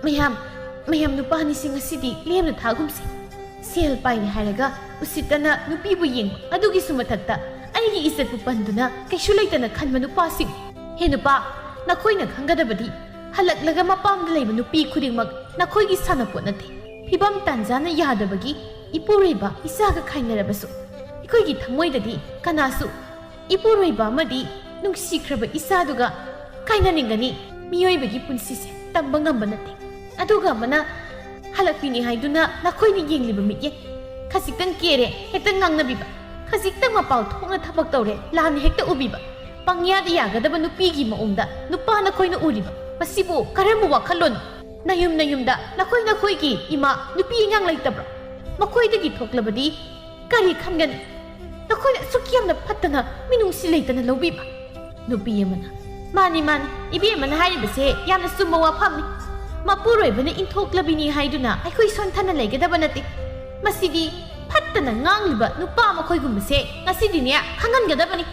ꯃꯌꯥꯝ ꯅꯨꯄꯥꯅꯤꯁꯤꯡ ꯑꯁꯤꯗꯤ ꯂꯦꯝꯅ ꯊꯥꯒꯨꯝꯁꯤ ꯁꯦꯜ ꯄꯥꯏꯅꯤ ꯍꯥꯏꯔꯒ ꯎꯁꯤꯠꯇꯅ ꯅꯨꯄꯤꯕꯨ ꯌꯦꯡꯕ ꯑꯗꯨꯒꯤꯁꯨ ꯃꯊꯛꯇ ꯑꯩꯒꯤ ꯏꯖꯠꯄꯨ ꯄꯟꯗꯨꯅ ꯀꯩꯁꯨ ꯂꯩꯇꯅ ꯈꯟꯕ ꯅꯨꯄꯥꯁꯤꯡ ꯍꯦ ꯅꯨꯄꯥ ꯅꯈꯣꯏꯅ ꯈꯪꯒꯗꯕꯗꯤ ꯍꯜꯂꯛꯂꯒ ꯃꯄꯥꯝꯗ ꯂꯩꯕ ꯅꯨꯄꯤ ꯈꯨꯗꯤꯡꯃꯛ ꯅꯈꯣꯏꯒꯤ ꯁꯥꯟꯅꯄꯣꯠ ꯅꯠꯇꯦ ꯐꯤꯕꯝ ꯇꯥꯟꯖꯥꯅ ꯌꯥꯗꯕꯒꯤ ꯏꯄꯨꯔꯣꯏꯕ ꯏꯆꯥꯒ ꯈꯥꯏꯅꯔꯕꯁꯨ ꯑꯩꯈꯣꯏꯒꯤ ꯊꯃꯣꯏꯗꯗꯤ ꯀꯅꯥꯁꯨ ꯏꯄꯨꯔꯣꯏꯕ ꯑꯃꯗꯤ ꯅꯨꯡꯁꯤꯈ꯭ꯔꯕ ꯏꯆꯥꯗꯨꯒ ꯀꯥꯏꯅꯅꯤꯡꯒꯅꯤ ꯃꯤꯑꯣꯏꯕꯒꯤ ꯄꯨꯟꯁꯤꯁꯦ ꯇꯝꯕ ꯉꯝꯕ ꯅꯠꯇꯦ ꯑꯗꯨꯒ ꯑꯃꯅ ꯍꯜꯂꯛꯄꯤꯅꯤ ꯍꯥꯏꯗꯨꯅ ꯅꯈꯣꯏꯅ ꯌꯦꯡꯂꯤꯕ ꯃꯤꯠꯌꯦꯡ ꯈꯖꯤꯛꯇꯪ ꯀꯦꯔꯦ ꯍꯦꯛꯇ ꯉꯥꯡꯅꯕꯤꯕ ꯈꯖꯤꯛꯇꯪ ꯃꯄꯥꯎ ꯊꯣꯛꯅ ꯊꯕꯛ ꯇꯧꯔꯦ ꯂꯥꯟꯅ ꯍꯦꯛꯇ ꯎꯕꯤꯕ ꯄꯪꯌꯥꯗ ꯌꯥꯒꯗꯕ ꯅꯨꯄꯤꯒꯤ ꯃꯑꯣꯡꯗ ꯅꯨꯄꯥ ꯅꯈꯣꯏꯅ ꯎꯔꯤꯕ ꯃꯁꯤꯕꯨ ꯀꯔꯝꯕ ꯋꯥꯈꯜꯂꯣꯟ ꯅꯌꯨꯝꯗ ꯅꯈꯣꯏꯒꯤ ꯏꯃꯥ ꯅꯨꯄꯤ ꯑꯉꯥꯡ ꯂꯩꯇꯕ꯭ꯔꯣ ꯃꯈꯣꯏꯗꯒꯤ ꯊꯣꯛꯂꯕꯗꯤ ꯀꯔꯤ ꯈꯟꯒꯅꯤ ꯅꯈꯣꯏꯅ ꯑꯁꯨꯛ ꯌꯥꯝꯅ ꯐꯠꯇꯅ ꯃꯤꯅꯨꯡꯁꯤ ꯂꯩꯇꯅ ꯂꯧꯕꯤꯕ ꯅꯨꯄꯤ ꯑꯃꯅ ꯃꯥꯅꯤ ꯏꯕꯦꯝꯃꯅ ꯍꯥꯏꯔꯤꯕꯁꯦ ꯌꯥꯝꯅ ꯆꯨꯝꯕ ꯋꯥꯐꯝꯅꯤ ꯃꯄꯨꯔꯣꯏꯕꯅ ꯏꯟꯊꯣꯛꯂꯕꯤꯅꯤ ꯍꯥꯏꯗꯨꯅ ꯑꯩꯈꯣꯏ ꯁꯣꯟꯊꯅ ꯂꯩꯒꯗꯕ ꯅꯠꯇꯦ ꯃꯁꯤꯗꯤ ꯐꯠꯇꯅ ꯉꯥꯡꯂꯤꯕ ꯅꯨꯄꯥ ꯃꯈꯣꯏꯒꯨꯝꯕꯁꯦ ꯉꯁꯤꯗꯤꯅꯦ ꯈꯪꯍꯟꯒꯗꯕꯅꯤ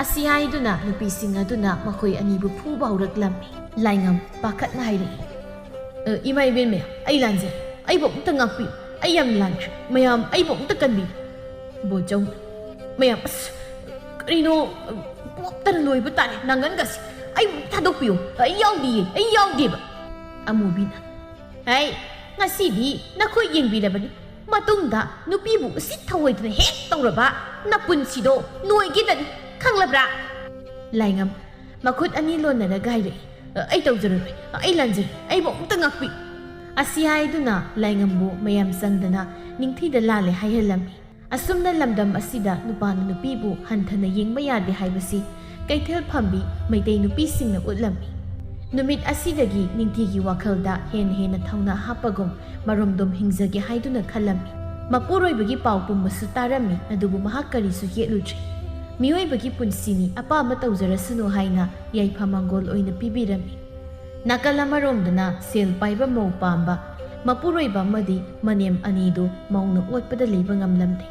ꯑꯁꯤ ꯍꯥꯏꯗꯨꯅ ꯅꯨꯄꯤꯁꯤꯡ ꯑꯗꯨꯅ ꯃꯈꯣꯏ ꯑꯅꯤꯕꯨ ꯐꯨꯕ ꯍꯧꯔꯛꯂꯝꯃꯤ ꯂꯥꯏꯉꯝ ꯄꯥꯈꯠꯅ ꯍꯥꯏꯔꯛꯏ ꯏꯃꯥ ꯏꯕꯦꯟ ꯃꯌꯥꯝ ꯑꯩ ꯂꯥꯟꯖꯩ ꯑꯩꯕꯨ ꯑꯃꯨꯛꯇ ꯉꯥꯛꯄꯤꯌꯨ ꯑꯩ ꯌꯥꯝ ꯂꯥꯟꯈ꯭ꯔꯦ ꯃꯌꯥꯝ ꯑꯩꯕꯨ ꯑꯃꯨꯛꯇ ꯀꯟꯕꯤꯌꯨ ꯕꯣꯆꯧ ꯃꯌꯥꯝ ꯀꯔꯤꯅꯣ ꯄꯣꯛꯇꯅ ꯂꯣꯏꯕ ꯇꯥꯔꯦ ꯅꯪꯒꯟꯒꯁꯤ ꯑꯩꯕꯨ ꯊꯥꯗꯣꯛꯄꯤꯌꯨ ꯑꯩ ꯌꯥꯎꯗꯦꯕ ꯑꯃꯨꯕꯤꯅ ꯉꯁꯤꯗꯤ ꯅꯈꯣꯏ ꯌꯦꯡꯕꯤꯔꯕꯅꯤ ꯃꯇꯨꯡꯗ ꯅꯨꯄꯤꯕꯨ ꯎꯁꯤꯠ ꯊꯑꯣꯏꯗꯅ ꯍꯦꯛ ꯇꯧꯔꯕ ꯅꯄꯨꯟꯁꯤꯗꯣ ꯅꯣꯏꯒꯤꯗꯅꯤ ꯈꯪꯂꯕ꯭ꯔꯥ ꯂꯥꯏꯉꯝ ꯃꯈꯨꯠ ꯑꯅꯤ ꯂꯣꯟꯅꯔꯒ ꯍꯥꯏꯔꯛꯏ ꯑꯩ ꯇꯧꯖꯔꯔꯣꯏ ꯑꯩ ꯂꯥꯟꯖꯔꯦ ꯑꯩꯕꯨ ꯑꯃꯨꯛꯇ ꯉꯥꯛꯄꯤ ꯑꯁꯤ ꯍꯥꯏꯗꯨꯅ ꯂꯥꯏꯉꯝꯕꯨ ꯃꯌꯥꯝ ꯆꯪꯗꯅ ꯅꯤꯡꯊꯤꯗ ꯂꯥꯜꯂꯦ ꯍꯥꯏꯍꯜꯂꯝꯃꯤ ꯑꯁꯨꯝꯅ ꯂꯝꯗꯝ ꯑꯁꯤꯗ ꯅꯨꯄꯥꯅ ꯅꯨꯄꯤꯕꯨ ꯍꯟꯊꯅ ꯌꯦꯡꯕ ꯌꯥꯗꯦ ꯍꯥꯏꯕꯁꯤ ꯀꯩꯊꯦꯜ ꯐꯝꯕꯤ ꯃꯩꯇꯩ ꯅꯨꯄꯤꯁꯤꯡꯅ ꯎꯠꯂꯝꯃꯤ ꯅꯨꯃꯤꯠ ꯑꯁꯤꯗꯒꯤ ꯅꯤꯡꯊꯤꯒꯤ ꯋꯥꯈꯜꯗ ꯍꯦꯟꯅ ꯊꯧꯅꯥ ꯍꯥꯞꯄꯒꯨꯝ ꯃꯔꯣꯝꯗꯣꯝ ꯍꯤꯡꯖꯒꯦ ꯍꯥꯏꯗꯨꯅ ꯈꯜꯂꯝꯃꯤ ꯃꯄꯨꯔꯣꯏꯕꯒꯤ ꯄꯥꯎ ꯄꯨꯝꯕꯁꯨ ꯇꯥꯔꯝꯃꯤ ꯑꯗꯨꯕꯨ ꯃꯍꯥꯛ ꯀꯔꯤꯁꯨ ꯌꯦꯠꯂꯨꯗ꯭ꯔꯤ ꯃꯤꯑꯣꯏꯕꯒꯤ ꯄꯨꯟꯁꯤꯅꯤ ꯑꯄꯥꯝꯕ ꯇꯧꯖꯔꯁꯅꯨ ꯍꯥꯏꯅ ꯌꯥꯏꯐ ꯃꯪꯒꯣꯜ ꯑꯣꯏꯅ ꯄꯤꯕꯤꯔꯝꯃꯤ ꯅꯥꯀꯜ ꯑꯃꯔꯣꯝꯗꯅ ꯁꯦꯜ ꯄꯥꯏꯕ ꯃꯧ ꯄꯥꯝꯕ ꯃꯄꯨꯔꯣꯏꯕ ꯑꯃꯗꯤ ꯃꯅꯦꯝ ꯑꯅꯤꯗꯨ ꯃꯧꯅ ꯑꯣꯠꯄꯗ ꯂꯩꯕ ꯉꯝꯂꯝꯗꯦ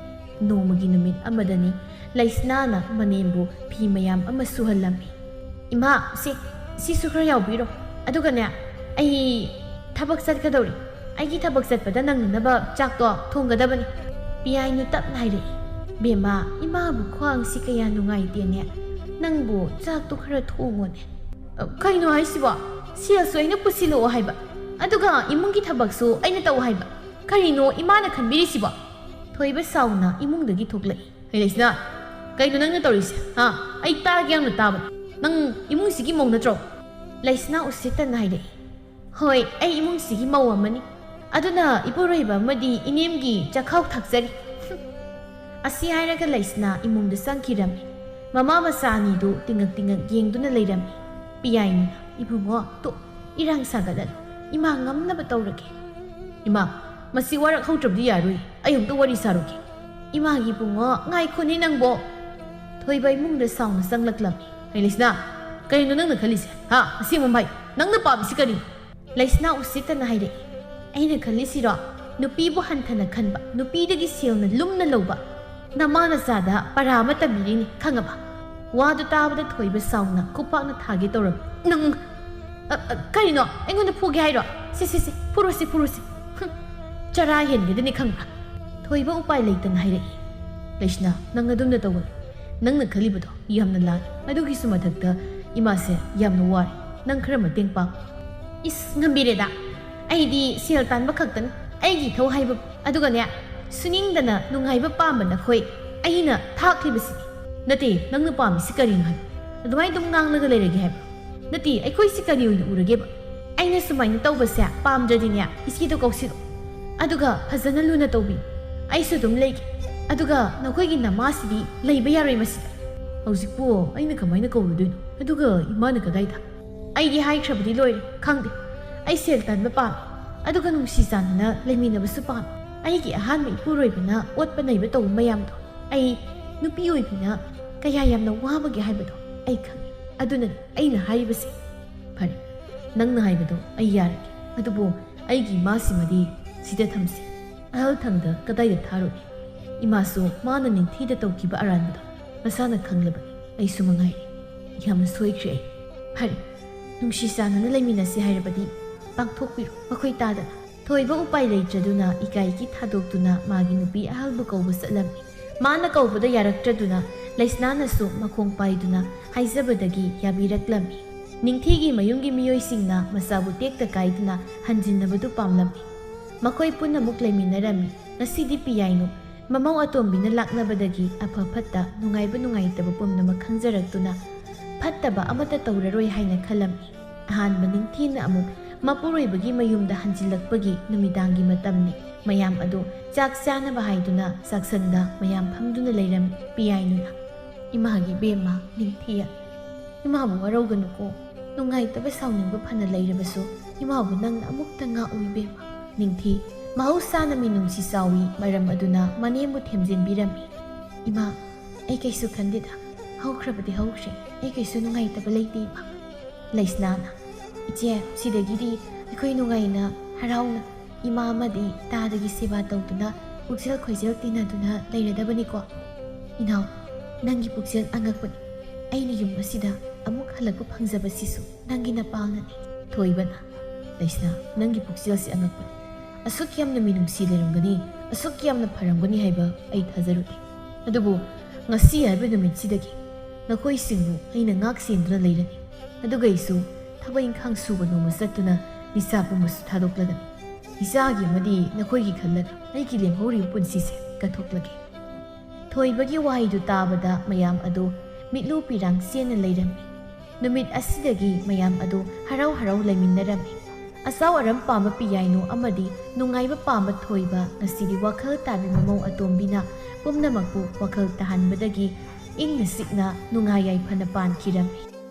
ꯅꯣꯡꯃꯒꯤ ꯅꯨꯃꯤꯠ ꯑꯃꯗꯅꯤ ꯂꯩꯁꯅꯥꯅ ꯃꯅꯦꯝꯕꯨ ꯐꯤ ꯃꯌꯥꯝ ꯑꯃ ꯁꯨꯍꯜꯂꯝꯃꯤ ꯏꯃꯥ ꯁꯤꯁꯨ ꯈꯔ ꯌꯥꯎꯕꯤꯔꯣ ꯑꯗꯨꯒꯅꯦ ꯑꯩ ꯊꯕꯛ ꯆꯠꯀꯗꯧꯔꯤ ꯑꯩꯒꯤ ꯊꯕꯛ ꯆꯠꯄꯗ ꯅꯪꯅꯅꯕ ꯆꯥꯛꯇꯣ ꯊꯣꯡꯒꯗꯕꯅꯤ ꯄꯤꯌꯥꯏꯅꯨ ꯇꯞꯅ ꯍꯥꯏꯔꯛꯏ ꯕꯦꯝꯃ ꯏꯃꯥꯕꯨ ꯈ꯭ꯋꯥꯡꯁꯤ ꯀꯌꯥ ꯅꯨꯡꯉꯥꯏꯇꯦꯅꯦ ꯅꯪꯕꯨ ꯆꯥꯛꯇꯣ ꯈꯔ ꯊꯣꯡꯉꯣꯅꯦ ꯀꯩꯅꯣ ꯍꯥꯏꯁꯤꯕꯣ ꯁꯦꯜꯁꯨ ꯑꯩꯅ ꯄꯨꯁꯤꯜꯂꯛꯑꯣ ꯍꯥꯏꯕ ꯑꯗꯨꯒ ꯏꯃꯨꯡꯒꯤ ꯊꯕꯛꯁꯨ ꯑꯩꯅ ꯇꯧ ꯍꯥꯏꯕ ꯀꯔꯤꯅꯣ ꯏꯃꯥꯅ ꯈꯟꯕꯤꯔꯤꯁꯤꯕꯣ ꯊꯣꯏꯕ ꯁꯥꯎꯅ ꯏꯃꯨꯡꯗꯒꯤ ꯊꯣꯛꯂꯛꯏ ꯂꯩꯁꯅꯥ ꯀꯩꯅꯣ ꯅꯪꯅ ꯇꯧꯔꯤꯁꯦ ꯑꯩ ꯇꯥꯒꯦ ꯌꯥꯝꯅ ꯇꯥꯕꯅꯤ ꯅꯪ ꯏꯃꯨꯡꯁꯤꯒꯤ ꯃꯧ ꯅꯠꯇ꯭ꯔꯣ ꯂꯩꯁꯅꯥ ꯎꯁꯤꯠꯇꯅ ꯍꯥꯏꯔꯛꯏ ꯍꯣꯏ ꯑꯩ ꯏꯃꯨꯡꯁꯤꯒꯤ ꯃꯧ ꯑꯃꯅꯤ ꯑꯗꯨꯅ ꯏꯄꯨꯔꯣꯏꯕ ꯑꯃꯗꯤ ꯏꯅꯦꯝꯒꯤ ꯆꯈꯥꯎ ꯊꯥꯛꯆꯔꯤ ꯑꯁꯤ ꯍꯥꯏꯔꯒ ꯂꯩꯁꯅꯥ ꯏꯃꯨꯡꯗ ꯆꯪꯈꯤꯔꯝꯃꯤ ꯃꯃꯥ ꯃꯆꯥ ꯑꯅꯤꯗꯨ ꯇꯤꯡꯉꯛ ꯌꯦꯡꯗꯨꯅ ꯂꯩꯔꯝꯃꯤ ꯄꯤꯌꯥꯏꯅꯨꯅ ꯏꯕꯨꯡꯉꯣ ꯏꯔꯥꯡ ꯁꯥꯒꯠꯂꯅꯨ ꯏꯃꯥ ꯉꯝꯅꯕ ꯇꯧꯔꯒꯦ ꯏꯃꯥ ꯃꯁꯤ ꯋꯥꯔꯛꯍꯧꯗ꯭ꯔꯕꯗꯤ ꯌꯥꯔꯣꯏ ꯑꯩ ꯑꯃꯨꯛꯇ ꯋꯥꯔꯤ ꯁꯥꯔꯨꯒꯦ ꯏꯃꯥꯒꯤ ꯕꯨꯡꯉꯣ ꯉꯥꯏꯈꯣꯅꯦ ꯅꯪꯕꯣ ꯊꯣꯏꯕ ꯏꯃꯨꯡꯗ ꯁꯥꯎꯅ ꯆꯪꯂꯛꯂꯝꯃꯤ ꯂꯩꯁꯅꯥ ꯀꯔꯤꯅꯣ ꯅꯪꯅ ꯈꯜꯂꯤꯁꯦ ꯑꯁꯦꯡꯕ ꯚꯥꯏ ꯅꯪꯅ ꯄꯥꯝꯃꯤꯁꯤ ꯀꯔꯤꯅꯣ ꯂꯩꯁꯅꯥ ꯎꯁꯤꯠꯇꯅ ꯍꯥꯏꯔꯛꯏ ꯑꯩꯅ ꯈꯜꯂꯤꯁꯤꯔꯣ ꯅꯨꯄꯤꯕꯨ ꯍꯟꯊꯅ ꯈꯟꯕ ꯅꯨꯄꯤꯗꯒꯤ ꯁꯦꯜꯅ ꯂꯨꯝꯅ ꯂꯧꯕ ꯅꯃꯥꯅ ꯆꯥꯗ ꯄꯔꯥ ꯑꯃ ꯇꯝꯕꯤꯔꯤꯅꯤ ꯈꯪꯉꯕ ꯋꯥꯗꯨ ꯇꯥꯕꯗ ꯊꯣꯏꯕ ꯁꯥꯎꯅ ꯈꯨꯄꯥꯛꯅ ꯊꯥꯒꯦ ꯇꯧꯔꯝꯃꯤ ꯅꯪ ꯀꯔꯤꯅꯣ ꯑꯩꯉꯣꯟꯗ ꯐꯨꯒꯦ ꯍꯥꯏꯔꯣ ꯁꯤ ꯐꯨꯔꯨꯁꯤ ꯆꯔꯥ ꯍꯦꯟꯒꯗꯅꯤ ꯈꯪꯕ꯭ꯔꯥ ꯊꯣꯏꯕ ꯎꯄꯥꯏ ꯂꯩꯇꯅ ꯍꯥꯏꯔꯛꯏ ꯂꯩꯁꯅꯥ ꯅꯪ ꯑꯗꯨꯝꯅ ꯇꯧꯒꯅꯨ ꯅꯪꯅ ꯈꯜꯂꯤꯕꯗꯣ ꯌꯥꯝꯅ ꯂꯥꯜꯂꯤ ꯑꯗꯨꯒꯤꯁꯨ ꯃꯊꯛꯇ ꯏꯃꯥꯁꯦ ꯌꯥꯝꯅ ꯋꯥꯔꯦ ꯅꯪ ꯈꯔ ꯃꯇꯦꯡ ꯄꯥꯡ ꯏꯁ ꯉꯝꯕꯤꯔꯦꯗ ꯑꯩꯗꯤ ꯁꯦꯜ ꯇꯥꯟꯕ ꯈꯛꯇꯅꯤ ꯑꯩꯒꯤ ꯏꯊꯧ ꯍꯥꯏꯕ ꯑꯗꯨꯒꯅꯦ ꯁꯨꯅꯤꯡꯗꯅ ꯅꯨꯡꯉꯥꯏꯕ ꯄꯥꯝꯕ ꯅꯈꯣꯏ ꯑꯩꯅ ꯊꯥꯛꯂꯤꯕꯁꯤꯅꯤ ꯅꯠꯇꯦ ꯅꯪꯅ ꯄꯥꯝꯃꯤꯁꯤ ꯀꯔꯤꯅꯣ ꯍꯥꯏꯕ ꯑꯗꯨꯃꯥꯏꯅ ꯑꯗꯨꯝ ꯉꯥꯡꯂꯒ ꯂꯩꯔꯒꯦ ꯍꯥꯏꯕ ꯅꯠꯇꯦ ꯑꯩꯈꯣꯏꯁꯤ ꯀꯔꯤ ꯑꯣꯏꯅ ꯎꯔꯒꯦꯕ ꯑꯩꯅ ꯁꯨꯃꯥꯏꯅ ꯇꯧꯕꯁꯦ ꯄꯥꯝꯗ꯭ꯔꯗꯤꯅꯦ ꯏꯆꯦꯗꯣ ꯀꯧꯁꯤꯜꯂꯣ ꯑꯗꯨꯒ ꯐꯖꯅ ꯂꯨꯅ ꯇꯧꯕꯤ ꯑꯩꯁꯨ ꯑꯗꯨꯝ ꯂꯩꯒꯦ ꯑꯗꯨꯒ ꯅꯈꯣꯏꯒꯤ ꯅꯃꯥꯁꯤꯗꯤ ꯂꯩꯕ ꯌꯥꯔꯣꯏ ꯃꯁꯤꯗ ꯍꯧꯖꯤꯛꯄꯨ ꯑꯩꯅ ꯀꯃꯥꯏꯅ ꯀꯧꯔꯨꯗꯣꯏꯅꯣ ꯑꯗꯨꯒ ꯏꯃꯥꯅ ꯀꯗꯥꯏꯗ ꯑꯩꯗꯤ ꯍꯥꯏꯈ꯭ꯔꯕꯗꯤ ꯂꯣꯏꯔꯦ ꯈꯪꯗꯦ ꯑꯩ ꯁꯦꯜ ꯇꯥꯟꯕ ꯄꯥꯝꯃꯤ ꯑꯗꯨꯒ ꯅꯨꯡꯁꯤ ꯆꯥꯟꯅꯅ ꯂꯩꯃꯤꯟꯅꯕꯁꯨ ꯄꯥꯝꯃꯤ ꯑꯩꯒꯤ ꯑꯍꯥꯟꯕ ꯏꯄꯨꯔꯣꯏꯕꯅ ꯑꯣꯠꯄ ꯅꯩꯕ ꯇꯧꯕ ꯃꯌꯥꯝꯗꯣ ꯑꯩ ꯅꯨꯄꯤ ꯑꯣꯏꯕꯤꯅ ꯀꯌꯥ ꯌꯥꯝꯅ ꯋꯥꯕꯒꯦ ꯍꯥꯏꯕꯗꯣ ꯑꯩ ꯈꯪꯉꯤ ꯑꯗꯨꯅꯅꯤ ꯑꯩꯅ ꯍꯥꯏꯔꯤꯕꯁꯦ ꯐꯔꯦ ꯅꯪꯅ ꯍꯥꯏꯕꯗꯣ ꯑꯩ ꯌꯥꯔꯒꯦ ꯑꯗꯨꯕꯨ ꯑꯩꯒꯤ ꯏꯃꯥꯁꯤꯃꯗꯤ ꯁꯤꯗ ꯊꯝꯁꯤ ꯑꯍꯜꯊꯪꯗ ꯀꯗꯥꯏꯗ ꯊꯥꯔꯨꯏ ꯏꯃꯥꯁꯨ ꯃꯥꯅ ꯅꯤꯡꯊꯤꯗ ꯇꯧꯈꯤꯕ ꯑꯔꯥꯟꯕꯗꯣ ꯃꯁꯥꯅ ꯈꯪꯂꯕꯅꯤ ꯑꯩꯁꯨ ꯃꯉꯥꯏꯔꯦ ꯌꯥꯝꯅ ꯁꯣꯏꯈ꯭ꯔꯦ ꯑꯩ ꯐꯔꯦ ꯅꯨꯡꯁꯤ ꯆꯥꯟꯅꯅ ꯂꯩꯃꯤꯟꯅꯁꯤ ꯍꯥꯏꯔꯕꯗꯤ ꯄꯥꯡꯊꯣꯛꯄꯤꯔꯣ ꯃꯈꯣꯏ ꯇꯥꯗꯅ ꯊꯣꯏꯕ ꯎꯄꯥꯏ ꯂꯩꯇ꯭ꯔꯗꯨꯅ ꯏꯀꯥꯏꯒꯤ ꯊꯥꯗꯣꯛꯇꯨꯅ ꯃꯥꯒꯤ ꯅꯨꯄꯤ ꯑꯍꯜꯕꯨ ꯀꯧꯕ ꯆꯠꯂꯝꯃꯤ ꯃꯥꯅ ꯀꯧꯕꯗ ꯌꯥꯔꯛꯇ꯭ꯔꯗꯨꯅ ꯂꯩꯁꯅꯥꯅꯁꯨ ꯃꯈꯣꯡ ꯄꯥꯏꯗꯨꯅ ꯍꯥꯏꯖꯕꯗꯒꯤ ꯌꯥꯕꯤꯔꯛꯂꯝꯃꯤ ꯅꯤꯡꯊꯤꯒꯤ ꯃꯌꯨꯝꯒꯤ ꯃꯤꯑꯣꯏꯁꯤꯡꯅ ꯃꯆꯥꯕꯨ ꯇꯦꯛꯇ ꯀꯥꯏꯗꯨꯅ ꯍꯟꯖꯤꯟꯅꯕꯗꯨ ꯄꯥꯝꯂꯝꯃꯤ ꯃꯈꯣꯏ ꯄꯨꯟꯅꯃꯨꯛ ꯂꯩꯃꯤꯟꯅꯔꯝꯃꯤ ꯉꯁꯤꯗꯤ ꯄꯤꯌꯥꯏꯅꯨ ꯃꯃꯧ ꯑꯇꯣꯝꯕꯤꯅ ꯂꯥꯛꯅꯕꯗꯒꯤ ꯑꯐ ꯐꯠꯇ ꯅꯨꯡꯉꯥꯏꯕ ꯅꯨꯡꯉꯥꯏꯇꯕ ꯄꯨꯝꯅꯃꯛ ꯈꯪꯖꯔꯛꯇꯨꯅ ꯐꯠꯇꯕ ꯑꯃꯠꯇ ꯇꯧꯔꯔꯣꯏ ꯍꯥꯏꯅ ꯈꯜꯂꯝꯃꯤ ꯑꯍꯥꯟꯕ ꯅꯤꯡꯊꯤꯅ ꯑꯃꯨꯛ ꯃꯄꯨꯔꯣꯏꯕꯒꯤ ꯃꯌꯨꯝꯗ ꯍꯟꯖꯤꯜꯂꯛꯄꯒꯤ ꯅꯨꯃꯤꯗꯥꯡꯒꯤ ꯃꯇꯝꯅꯤ ꯃꯌꯥꯝ ꯑꯗꯨ ꯆꯥꯛ ꯆꯥꯅꯕ ꯍꯥꯏꯗꯨꯅ ꯆꯥꯛꯁꯪꯗ ꯃꯌꯥꯝ ꯐꯝꯗꯨꯅ ꯂꯩꯔꯝꯃꯤ ꯄꯤꯌꯥꯏꯅꯨꯅ ꯏꯃꯥꯒꯤ ꯕꯦꯝꯃ ꯅꯤꯡꯊꯤꯌ ꯏꯃꯥꯕꯨ ꯋꯥꯔꯧꯒꯅꯨꯀꯣ ꯅꯨꯡꯉꯥꯏꯇꯕ ꯁꯥꯎꯅꯤꯡꯕ ꯐꯅ ꯂꯩꯔꯕꯁꯨ ꯏꯃꯥꯕꯨ ꯅꯪꯅ ꯑꯃꯨꯛꯇ ꯉꯥꯛꯎ ꯏꯕꯦꯝꯃ ꯅꯤꯡꯊꯤ ꯃꯍꯧꯁꯥꯅ ꯃꯤꯅꯨꯡꯁꯤ ꯆꯥꯎꯏ ꯃꯔꯝ ꯑꯗꯨꯅ ꯃꯅꯦꯝꯕꯨ ꯊꯦꯝꯖꯤꯟꯕꯤꯔꯝꯃꯤ ꯏꯃꯥ ꯑꯩ ꯀꯩꯁꯨ ꯈꯟꯗꯦꯗ ꯍꯧꯈ꯭ꯔꯕꯗꯤ ꯍꯧꯈ꯭ꯔꯦ ꯑꯩ ꯀꯩꯁꯨ ꯅꯨꯡꯉꯥꯏꯇꯕ ꯂꯩꯇꯦ ꯏꯃꯥ ꯂꯩꯁꯅꯥꯅ ꯏꯆꯦ ꯁꯤꯗꯒꯤꯗꯤ ꯑꯩꯈꯣꯏ ꯅꯨꯡꯉꯥꯏꯅ ꯍꯔꯥꯎꯅ ꯏꯃꯥ ꯑꯃꯗꯤ ꯏꯇꯥꯗꯒꯤ ꯁꯦꯕꯥ ꯇꯧꯗꯨꯅ ꯄꯨꯛꯆꯦꯜ ꯈꯣꯏꯖꯦꯜ ꯇꯤꯟꯅꯗꯨꯅ ꯂꯩꯔꯗꯕꯅꯤꯀꯣ ꯏꯅꯥꯎ ꯅꯪꯒꯤ ꯄꯨꯛꯆꯦꯜ ꯑꯉꯛꯄꯅꯤ ꯑꯩꯅ ꯌꯨꯝ ꯑꯁꯤꯗ ꯑꯃꯨꯛ ꯍꯜꯂꯛꯄ ꯐꯪꯖꯕꯁꯤꯁꯨ ꯅꯪꯒꯤ ꯅꯄꯥꯜꯅꯅꯤ ꯊꯣꯏꯕꯅ ꯂꯩꯁꯅꯥ ꯅꯪꯒꯤ ꯄꯨꯛꯆꯦꯜꯁꯤ ꯑꯉꯛꯄꯅꯤ ꯑꯁꯨꯛ ꯌꯥꯝꯅ ꯃꯤꯅꯨꯡꯁꯤ ꯂꯩꯔꯝꯒꯅꯤ ꯑꯁꯨꯛ ꯌꯥꯝꯅ ꯐꯔꯝꯒꯅꯤ ꯍꯥꯏꯕ ꯑꯩ ꯊꯥꯖꯔꯨꯗꯦ ꯑꯗꯨꯕꯨ ꯉꯁꯤ ꯍꯥꯏꯕ ꯅꯨꯃꯤꯠꯁꯤꯗꯒꯤ ꯅꯈꯣꯏꯁꯤꯡꯕꯨ ꯑꯩꯅ ꯉꯥꯛ ꯁꯦꯟꯗꯨꯅ ꯂꯩꯔꯅꯤ ꯑꯗꯨꯒ ꯑꯩꯁꯨ ꯊꯕꯛ ꯏꯪꯈꯥꯡ ꯁꯨꯕ ꯅꯣꯡꯃ ꯆꯠꯇꯨꯅ ꯅꯤꯁꯥ ꯄꯨꯝꯕꯁꯨ ꯊꯥꯗꯣꯛꯂꯒꯅꯤ ꯏꯆꯥꯒꯤ ꯑꯃꯗꯤ ꯅꯈꯣꯏꯒꯤ ꯈꯜꯂꯒ ꯑꯩꯒꯤ ꯂꯦꯝꯍꯧꯔꯤꯕ ꯄꯨꯟꯁꯤꯁꯦ ꯀꯠꯊꯣꯛꯂꯒꯦ ꯊꯣꯏꯕꯒꯤ ꯋꯥꯍꯩꯗꯨ ꯇꯥꯕꯗ ꯃꯌꯥꯝ ꯑꯗꯨ ꯃꯤꯠꯂꯨ ꯄꯤꯔꯥꯡ ꯆꯦꯟꯅ ꯂꯩꯔꯝꯃꯤ ꯅꯨꯃꯤꯠ ꯑꯁꯤꯗꯒꯤ ꯃꯌꯥꯝ ꯑꯗꯨ ꯍꯔꯥꯎ ꯍꯔꯥꯎ ꯂꯩꯃꯤꯟꯅꯔꯝꯃꯤ ꯑꯆꯥꯎ ꯑꯔꯝ ꯄꯥꯝꯕ ꯄꯤꯌꯥꯏꯅꯨ ꯑꯃꯗꯤ ꯅꯨꯡꯉꯥꯏꯕ ꯄꯥꯝꯕ ꯊꯣꯏꯕ ꯉꯁꯤꯗꯤ ꯋꯥꯈꯜ ꯇꯥꯕꯤ ꯃꯃꯧ ꯑꯇꯣꯝꯕꯤꯅ ꯄꯨꯝꯅꯃꯛꯄꯨ ꯋꯥꯈꯜ ꯇꯥꯍꯟꯕꯗꯒꯤ ꯏꯪꯅ ꯆꯤꯛꯅ ꯅꯨꯡꯉꯥꯏ ꯌꯥꯏꯐꯅ ꯄꯥꯟꯈꯤꯔꯝꯃꯤ